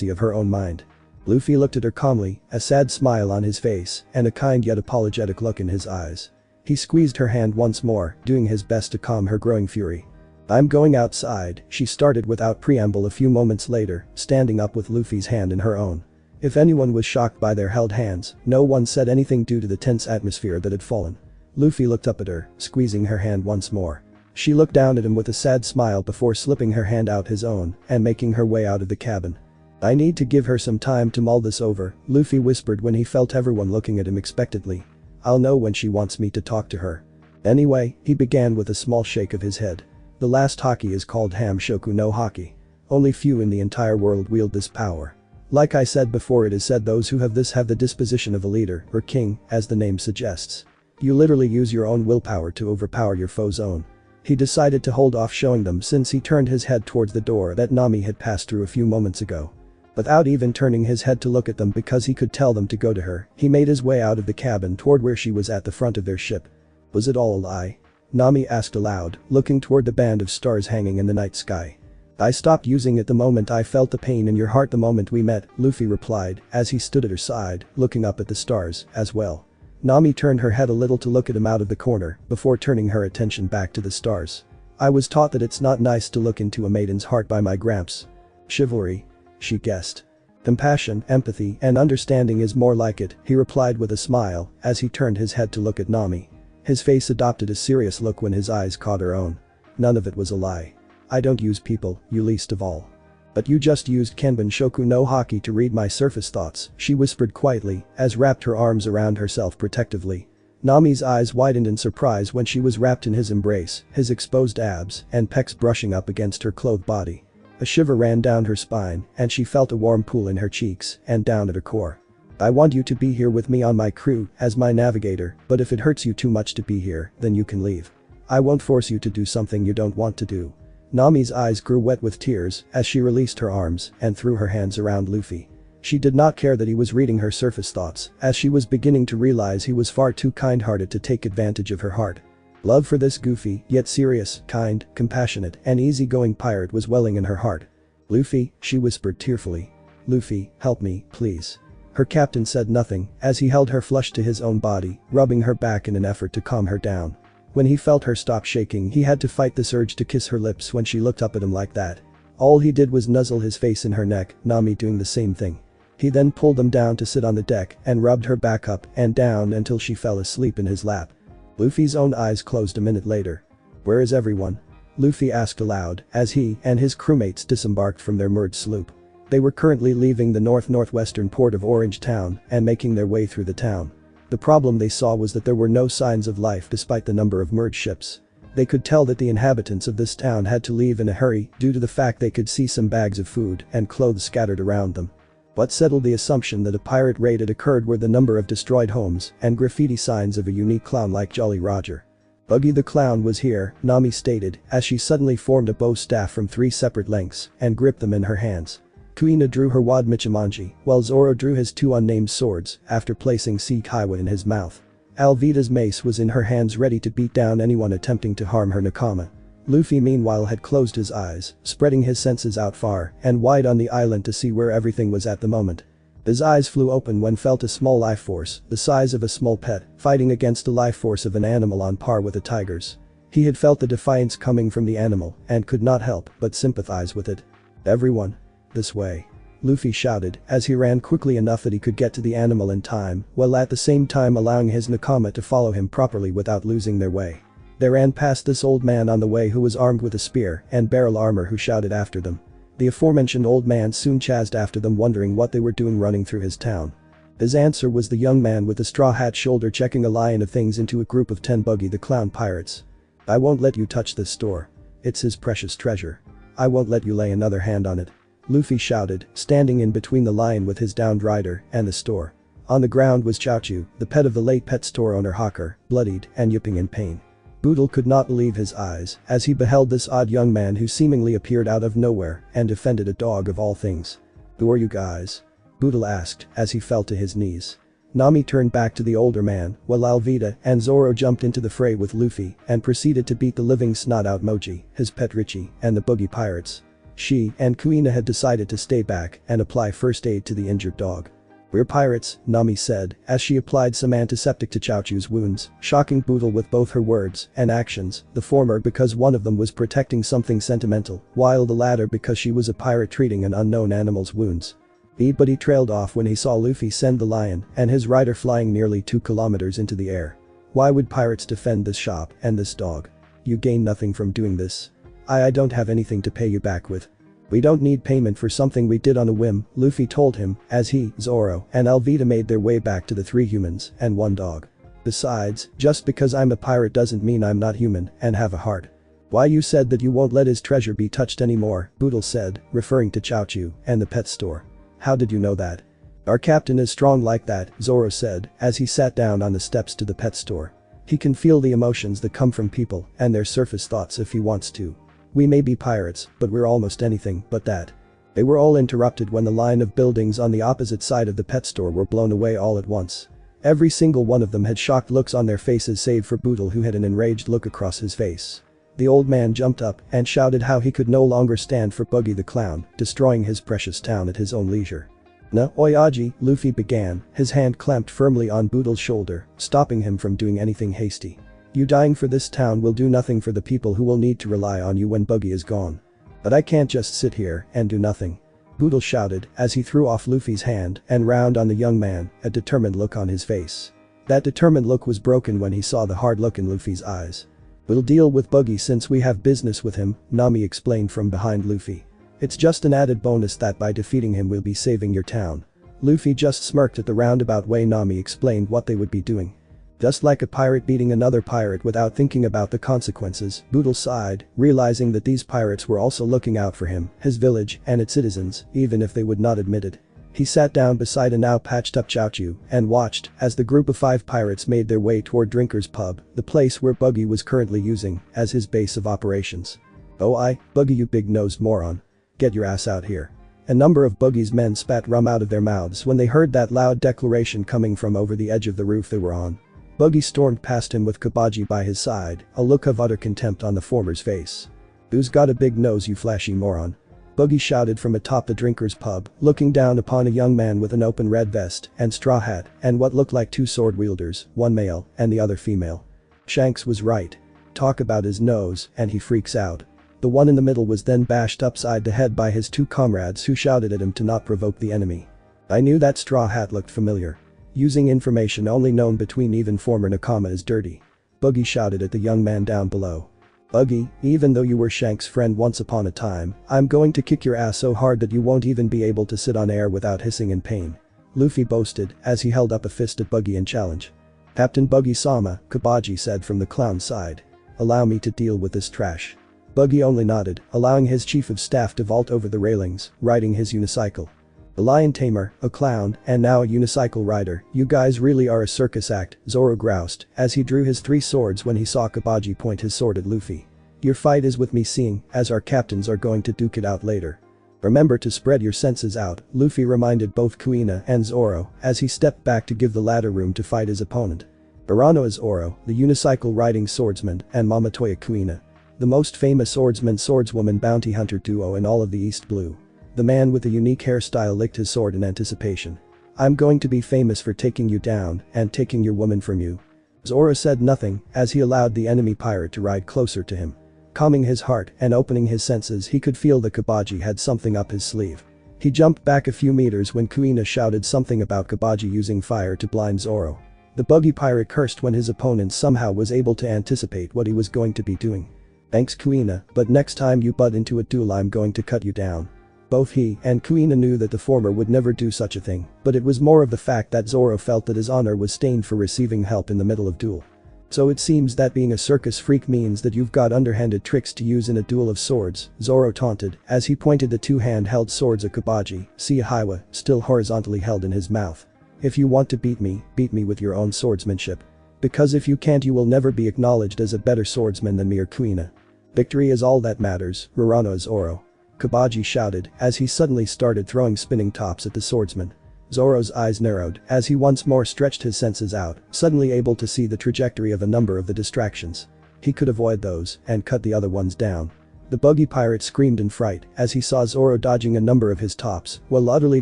of her own mind. Luffy looked at her calmly, a sad smile on his face and a kind yet apologetic look in his eyes. He squeezed her hand once more, doing his best to calm her growing fury. I'm going outside, she started without preamble a few moments later, standing up with Luffy's hand in her own. If anyone was shocked by their held hands, no one said anything due to the tense atmosphere that had fallen. Luffy looked up at her, squeezing her hand once more. She looked down at him with a sad smile before slipping her hand out his own and making her way out of the cabin. I need to give her some time to mull this over, Luffy whispered when he felt everyone looking at him expectantly. I'll know when she wants me to talk to her. Anyway, he began with a small shake of his head. The last haki is called Ham Shoku no Haki. Only few in the entire world wield this power. Like I said before, it is said those who have this have the disposition of a leader, or king, as the name suggests. You literally use your own willpower to overpower your foe's own. He decided to hold off showing them since he turned his head towards the door that Nami had passed through a few moments ago. Without even turning his head to look at them because he could tell them to go to her, he made his way out of the cabin toward where she was at the front of their ship. Was it all a lie? Nami asked aloud, looking toward the band of stars hanging in the night sky. I stopped using it the moment I felt the pain in your heart the moment we met, Luffy replied, as he stood at her side, looking up at the stars, as well. Nami turned her head a little to look at him out of the corner, before turning her attention back to the stars. I was taught that it's not nice to look into a maiden's heart by my gramps. Chivalry? She guessed. Compassion, empathy, and understanding is more like it, he replied with a smile, as he turned his head to look at Nami. His face adopted a serious look when his eyes caught her own. None of it was a lie. I don't use people, you least of all. But you just used Kenban Shoku no Haki to read my surface thoughts, she whispered quietly, as wrapped her arms around herself protectively. Nami's eyes widened in surprise when she was wrapped in his embrace, his exposed abs and pecs brushing up against her clothed body. A shiver ran down her spine, and she felt a warm pool in her cheeks and down at her core. I want you to be here with me on my crew as my navigator, but if it hurts you too much to be here, then you can leave. I won't force you to do something you don't want to do. Nami's eyes grew wet with tears as she released her arms and threw her hands around Luffy. She did not care that he was reading her surface thoughts, as she was beginning to realize he was far too kind-hearted to take advantage of her heart. Love for this goofy, yet serious, kind, compassionate, and easygoing pirate was welling in her heart. Luffy, she whispered tearfully. Luffy, help me, please. Her captain said nothing as he held her flush to his own body, rubbing her back in an effort to calm her down. When he felt her stop shaking, he had to fight this urge to kiss her lips when she looked up at him like that. All he did was nuzzle his face in her neck, Nami doing the same thing. He then pulled them down to sit on the deck and rubbed her back up and down until she fell asleep in his lap. Luffy's own eyes closed a minute later. Where is everyone? Luffy asked aloud as he and his crewmates disembarked from their merged sloop. They were currently leaving the northwestern port of Orange Town and making their way through the town. The problem they saw was that there were no signs of life despite the number of merged ships. They could tell that the inhabitants of this town had to leave in a hurry due to the fact they could see some bags of food and clothes scattered around them. What settled the assumption that a pirate raid had occurred were the number of destroyed homes and graffiti signs of a unique clown like Jolly Roger. Buggy the clown was here, Nami stated, as she suddenly formed a bow staff from 3 separate lengths and gripped them in her hands. Kuina drew her wad Michimanji, while Zoro drew his 2 unnamed swords after placing Sea Kaiwa in his mouth. Alvida's mace was in her hands ready to beat down anyone attempting to harm her nakama. Luffy meanwhile had closed his eyes, spreading his senses out far and wide on the island to see where everything was at the moment. His eyes flew open when felt a small life force, the size of a small pet, fighting against the life force of an animal on par with a tiger's. He had felt the defiance coming from the animal and could not help but sympathize with it. Everyone. This way. Luffy shouted as he ran quickly enough that he could get to the animal in time, while at the same time allowing his nakama to follow him properly without losing their way. They ran past this old man on the way who was armed with a spear and barrel armor who shouted after them. The aforementioned old man soon chased after them, wondering what they were doing running through his town. His answer was the young man with the straw hat shoulder checking a line of things into a group of 10 Buggy the clown pirates. I won't let you touch this store. It's his precious treasure. I won't let you lay another hand on it. Luffy shouted, standing in between the lion with his downed rider and the store. On the ground was Chaochu, the pet of the late pet store owner Hawker, bloodied and yipping in pain. Boodle could not believe his eyes as he beheld this odd young man who seemingly appeared out of nowhere and defended a dog of all things. Who are you guys? Boodle asked as he fell to his knees. Nami turned back to the older man while Alvida and Zoro jumped into the fray with Luffy and proceeded to beat the living snot out Moji, his pet Richie, and the Buggy pirates. She and Kuina had decided to stay back and apply first aid to the injured dog. We're pirates, Nami said as she applied some antiseptic to Chaochu's wounds, shocking Boodle with both her words and actions, the former because one of them was protecting something sentimental, while the latter because she was a pirate treating an unknown animal's wounds. But he trailed off when he saw Luffy send the lion and his rider flying nearly 2 kilometers into the air. Why would pirates defend this shop and this dog? You gain nothing from doing this. I don't have anything to pay you back with. We don't need payment for something we did on a whim, Luffy told him, as he, Zoro, and Alvida made their way back to the 3 humans and 1 dog. Besides, just because I'm a pirate doesn't mean I'm not human and have a heart. Why you said that you won't let his treasure be touched anymore, Boodle said, referring to Chowchu and the pet store. How did you know that? Our captain is strong like that, Zoro said, as he sat down on the steps to the pet store. He can feel the emotions that come from people and their surface thoughts if he wants to. We may be pirates, but we're almost anything but that. They were all interrupted when the line of buildings on the opposite side of the pet store were blown away all at once. Every single one of them had shocked looks on their faces save for Boodle, who had an enraged look across his face. The old man jumped up and shouted how he could no longer stand for Buggy the clown, destroying his precious town at his own leisure. "Na, Oyaji," Luffy began, his hand clamped firmly on Boodle's shoulder, stopping him from doing anything hasty. "You dying for this town will do nothing for the people who will need to rely on you when Buggy is gone. But I can't just sit here and do nothing," Boodle shouted as he threw off Luffy's hand and round on the young man, a determined look on his face. That determined look was broken when he saw the hard look in Luffy's eyes. "We'll deal with Buggy since we have business with him," Nami explained from behind Luffy. "It's just an added bonus that by defeating him we'll be saving your town." Luffy just smirked at the roundabout way Nami explained what they would be doing. Just like a pirate beating another pirate without thinking about the consequences, Boodle sighed, realizing that these pirates were also looking out for him, his village, and its citizens, even if they would not admit it. He sat down beside a now patched up Chowchu and watched as the group of 5 pirates made their way toward Drinker's Pub, the place where Buggy was currently using as his base of operations. "Oh, Buggy, you big-nosed moron. Get your ass out here." A number of Buggy's men spat rum out of their mouths when they heard that loud declaration coming from over the edge of the roof they were on. Buggy stormed past him with Kabaji by his side, a look of utter contempt on the former's face. "Who's got a big nose, you flashy moron?" Buggy shouted from atop the Drinker's Pub, looking down upon a young man with an open red vest and straw hat and what looked like 2 sword wielders, one male and the other female. Shanks was right. Talk about his nose and he freaks out. The one in the middle was then bashed upside the head by his 2 comrades who shouted at him to not provoke the enemy. "I knew that straw hat looked familiar. Using information only known between even former Nakama is dirty." Buggy shouted at the young man down below. "Buggy, even though you were Shank's friend once upon a time, I'm going to kick your ass so hard that you won't even be able to sit on air without hissing in pain," Luffy boasted as he held up a fist at Buggy in challenge. "Captain Buggy-sama," Kabaji said from the clown's side. "Allow me to deal with this trash." Buggy only nodded, allowing his chief of staff to vault over the railings, riding his unicycle. "The lion tamer, a clown, and now a unicycle rider, you guys really are a circus act," Zoro groused as he drew his 3 swords when he saw Kabaji point his sword at Luffy. "Your fight is with me, seeing as our captains are going to duke it out later. Remember to spread your senses out," Luffy reminded both Kuina and Zoro as he stepped back to give the latter room to fight his opponent. Urano is Zoro, the unicycle riding swordsman, and Mamatoya Kuina, the most famous swordsman-swordswoman bounty hunter duo in all of the East Blue. The man with the unique hairstyle licked his sword in anticipation. "I'm going to be famous for taking you down and taking your woman from you." Zoro said nothing as he allowed the enemy pirate to ride closer to him. Calming his heart and opening his senses, he could feel that Kabaji had something up his sleeve. He jumped back a few meters when Kuina shouted something about Kabaji using fire to blind Zoro. The Buggy pirate cursed when his opponent somehow was able to anticipate what he was going to be doing. "Thanks, Kuina, but next time you butt into a duel I'm going to cut you down." Both he and Kuina knew that the former would never do such a thing, but it was more of the fact that Zoro felt that his honor was stained for receiving help in the middle of duel. "So it seems that being a circus freak means that you've got underhanded tricks to use in a duel of swords," Zoro taunted as he pointed the 2 hand-held swords at Kabaji, Hiwa, still horizontally held in his mouth. "If you want to beat me with your own swordsmanship. Because if you can't you will never be acknowledged as a better swordsman than me or Kuina. Victory is all that matters, Rurano is Zoro," Kabaji shouted as he suddenly started throwing spinning tops at the swordsman. Zoro's eyes narrowed as he once more stretched his senses out, suddenly able to see the trajectory of a number of the distractions. He could avoid those and cut the other ones down. The Buggy pirate screamed in fright as he saw Zoro dodging a number of his tops while utterly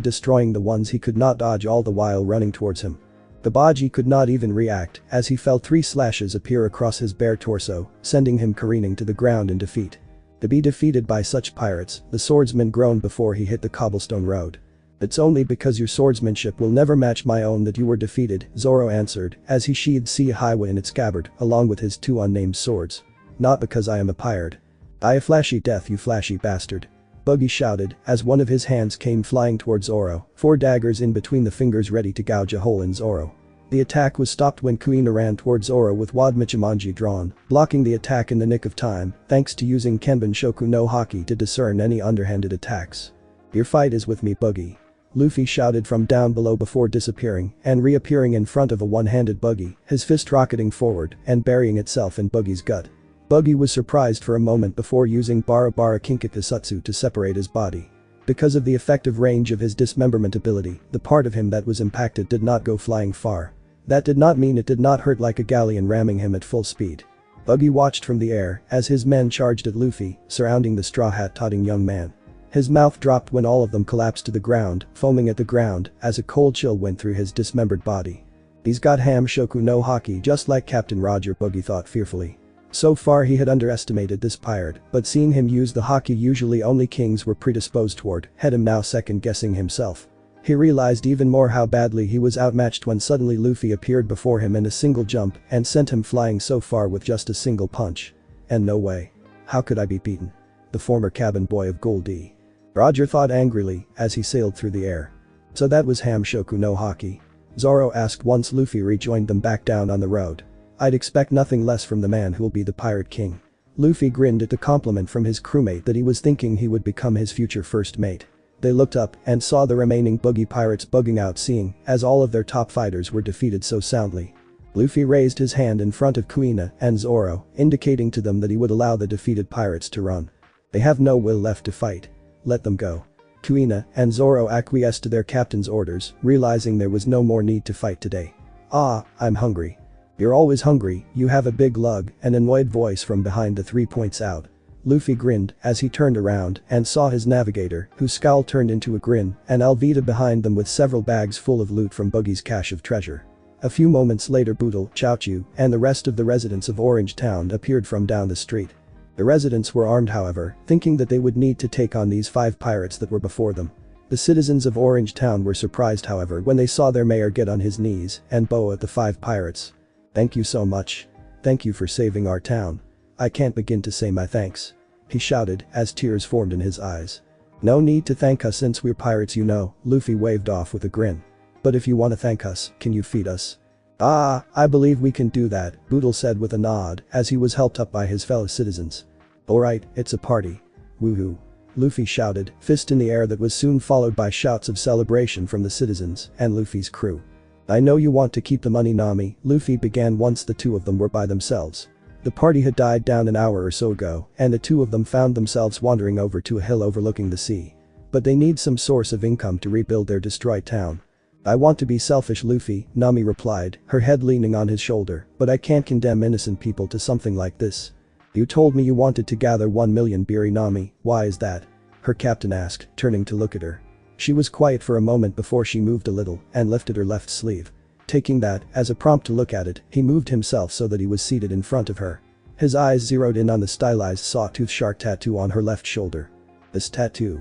destroying the ones he could not dodge, all the while running towards him. Kabaji could not even react as he felt 3 slashes appear across his bare torso, sending him careening to the ground in defeat. To be defeated by such pirates, the swordsman groaned before he hit the cobblestone road. "It's only because your swordsmanship will never match my own that you were defeated," Zoro answered as he sheathed Hiwa in its scabbard along with his 2 unnamed swords. "Not because I am a pirate. I a flashy death, you flashy bastard." Buggy shouted as one of his hands came flying towards Zoro, 4 daggers in between the fingers ready to gouge a hole in Zoro. The attack was stopped when Kuina ran towards Zoro with Wadmichimanji drawn, blocking the attack in the nick of time thanks to using Kenban Shoku no Haki to discern any underhanded attacks. "Your fight is with me, Buggy," Luffy shouted from down below before disappearing and reappearing in front of a one-handed Buggy, his fist rocketing forward and burying itself in Buggy's gut. Buggy was surprised for a moment before using Bara Bara Kinkakasutsu to separate his body. Because of the effective range of his dismemberment ability, the part of him that was impacted did not go flying far. That did not mean it did not hurt like a galleon ramming him at full speed. Buggy watched from the air as his men charged at Luffy, surrounding the straw hat-toting young man. His mouth dropped when all of them collapsed to the ground, foaming at the ground as a cold chill went through his dismembered body. "He's got Ham Shoku no Haki just like Captain Roger," Buggy thought fearfully. So far he had underestimated this pirate, but seeing him use the Haki usually only kings were predisposed toward had him now second-guessing himself. He realized even more how badly he was outmatched when suddenly Luffy appeared before him in a single jump and sent him flying so far with just a single punch. And no way. How could I be beaten? The former cabin boy of Goldie. Roger thought angrily as he sailed through the air. So that was Ham Shoku no Haki? Zoro asked once Luffy rejoined them back down on the road. "I'd expect nothing less from the man who'll be the pirate king." Luffy grinned at the compliment from his crewmate that he was thinking he would become his future first mate. They looked up and saw the remaining Buggy pirates bugging out seeing as all of their top fighters were defeated so soundly. Luffy raised his hand in front of Kuina and Zoro, indicating to them that he would allow the defeated pirates to run. "They have no will left to fight. Let them go." Kuina and Zoro acquiesced to their captain's orders, realizing there was no more need to fight today. "Ah, I'm hungry." "You're always hungry, you have a big lug," an annoyed voice from behind the 3 points out. Luffy grinned as he turned around and saw his navigator, whose scowl turned into a grin, and Alvida behind them with several bags full of loot from Buggy's cache of treasure. A few moments later Boodle, Chaochu, and the rest of the residents of Orange Town appeared from down the street. The residents were armed however, thinking that they would need to take on these 5 pirates that were before them. The citizens of Orange Town were surprised however when they saw their mayor get on his knees and bow at the 5 pirates. "Thank you so much. Thank you for saving our town. I can't begin to say my thanks," he shouted as tears formed in his eyes. "No need to thank us since we're pirates, you know," Luffy waved off with a grin. "But if you want to thank us, can you feed us?" "Ah, I believe we can do that," Boodle said with a nod as he was helped up by his fellow citizens. "Alright, it's a party. Woohoo," Luffy shouted, fist in the air that was soon followed by shouts of celebration from the citizens and Luffy's crew. "I know you want to keep the money, Nami," Luffy began once the 2 of them were by themselves. The party had died down an hour or so ago, and the 2 of them found themselves wandering over to a hill overlooking the sea. But they need some source of income to rebuild their destroyed town. "I want to be selfish, Luffy," Nami replied, her head leaning on his shoulder, "but I can't condemn innocent people to something like this." "You told me you wanted to gather 1 million Biri, Nami, why is that?" her captain asked, turning to look at her. She was quiet for a moment before she moved a little and lifted her left sleeve. Taking that as a prompt to look at it, he moved himself so that he was seated in front of her. His eyes zeroed in on the stylized sawtooth shark tattoo on her left shoulder. "This tattoo.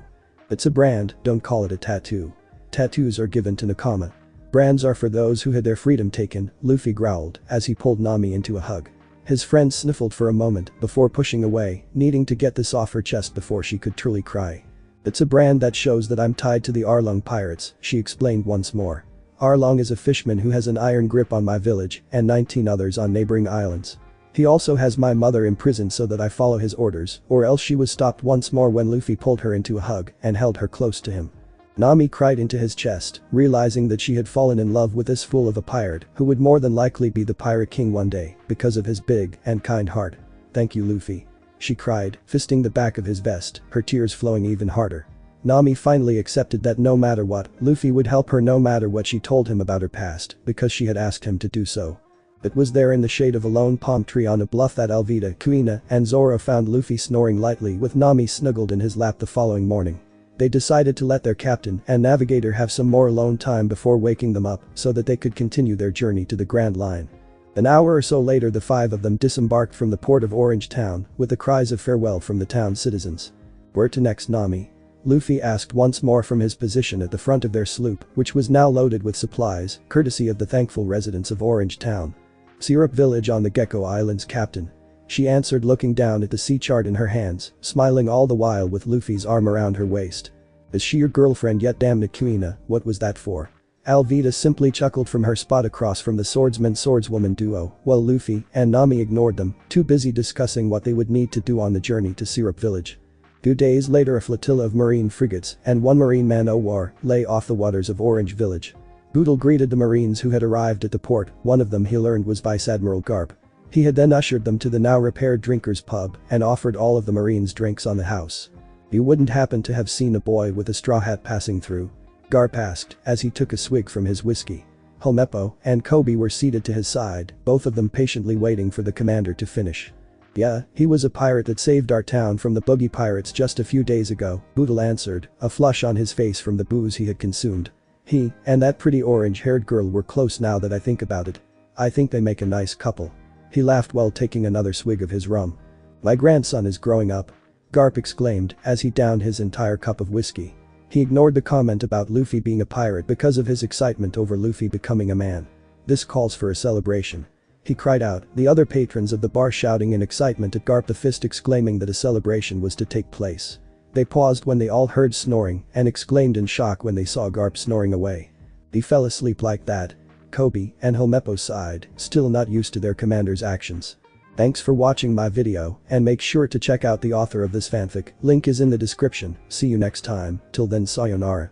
It's a brand, don't call it a tattoo. Tattoos are given to Nakama. Brands are for those who had their freedom taken," Luffy growled as he pulled Nami into a hug. His friend sniffled for a moment before pushing away, needing to get this off her chest before she could truly cry. "It's a brand that shows that I'm tied to the Arlong pirates," she explained once more. "Arlong is a fishman who has an iron grip on my village and 19 others on neighboring islands. He also has my mother imprisoned so that I follow his orders, or else." She was stopped once more when Luffy pulled her into a hug and held her close to him. Nami cried into his chest, realizing that she had fallen in love with this fool of a pirate who would more than likely be the pirate king one day because of his big and kind heart. "Thank you, Luffy," she cried, fisting the back of his vest, her tears flowing even harder. Nami finally accepted that no matter what, Luffy would help her no matter what she told him about her past, because she had asked him to do so. It was there in the shade of a lone palm tree on a bluff that Alvida, Kuina, and Zoro found Luffy snoring lightly with Nami snuggled in his lap the following morning. They decided to let their captain and navigator have some more alone time before waking them up so that they could continue their journey to the Grand Line. An hour or so later the 5 of them disembarked from the port of Orange Town with the cries of farewell from the town's citizens. "Where to next, Nami?" Luffy asked once more from his position at the front of their sloop, which was now loaded with supplies, courtesy of the thankful residents of Orange Town. "Syrup Village on the Gecko Islands, Captain." she answered looking down at the sea chart in her hands, smiling all the while with Luffy's arm around her waist. Is she your girlfriend yet, damn it Kuina, what was that for? Alvida simply chuckled from her spot across from the swordsman-swordswoman duo, while Luffy and Nami ignored them, too busy discussing what they would need to do on the journey to Syrup Village. 2 days later a flotilla of marine frigates and 1 marine man-o-war lay off the waters of Orange Village. Boodle greeted the marines who had arrived at the port, one of them he learned was Vice Admiral Garp. He had then ushered them to the now repaired drinkers pub and offered all of the marines drinks on the house. You wouldn't happen to have seen a boy with a straw hat passing through? Garp asked as he took a swig from his whiskey. Helmeppo and Kobe were seated to his side, both of them patiently waiting for the commander to finish. Yeah, he was a pirate that saved our town from the Buggy pirates just a few days ago, Boodle answered, a flush on his face from the booze he had consumed. He and that pretty orange-haired girl were close now that I think about it. I think they make a nice couple. He laughed while taking another swig of his rum. My grandson is growing up. Garp exclaimed as he downed his entire cup of whiskey. He ignored the comment about Luffy being a pirate because of his excitement over Luffy becoming a man. This calls for a celebration. He cried out, the other patrons of the bar shouting in excitement at Garp, the fist exclaiming that a celebration was to take place. They paused when they all heard snoring and exclaimed in shock when they saw Garp snoring away. He fell asleep like that. Kobe and Helmeppo sighed, still not used to their commander's actions. Thanks for watching my video and make sure to check out the author of this fanfic, link is in the description, see you next time, till then sayonara.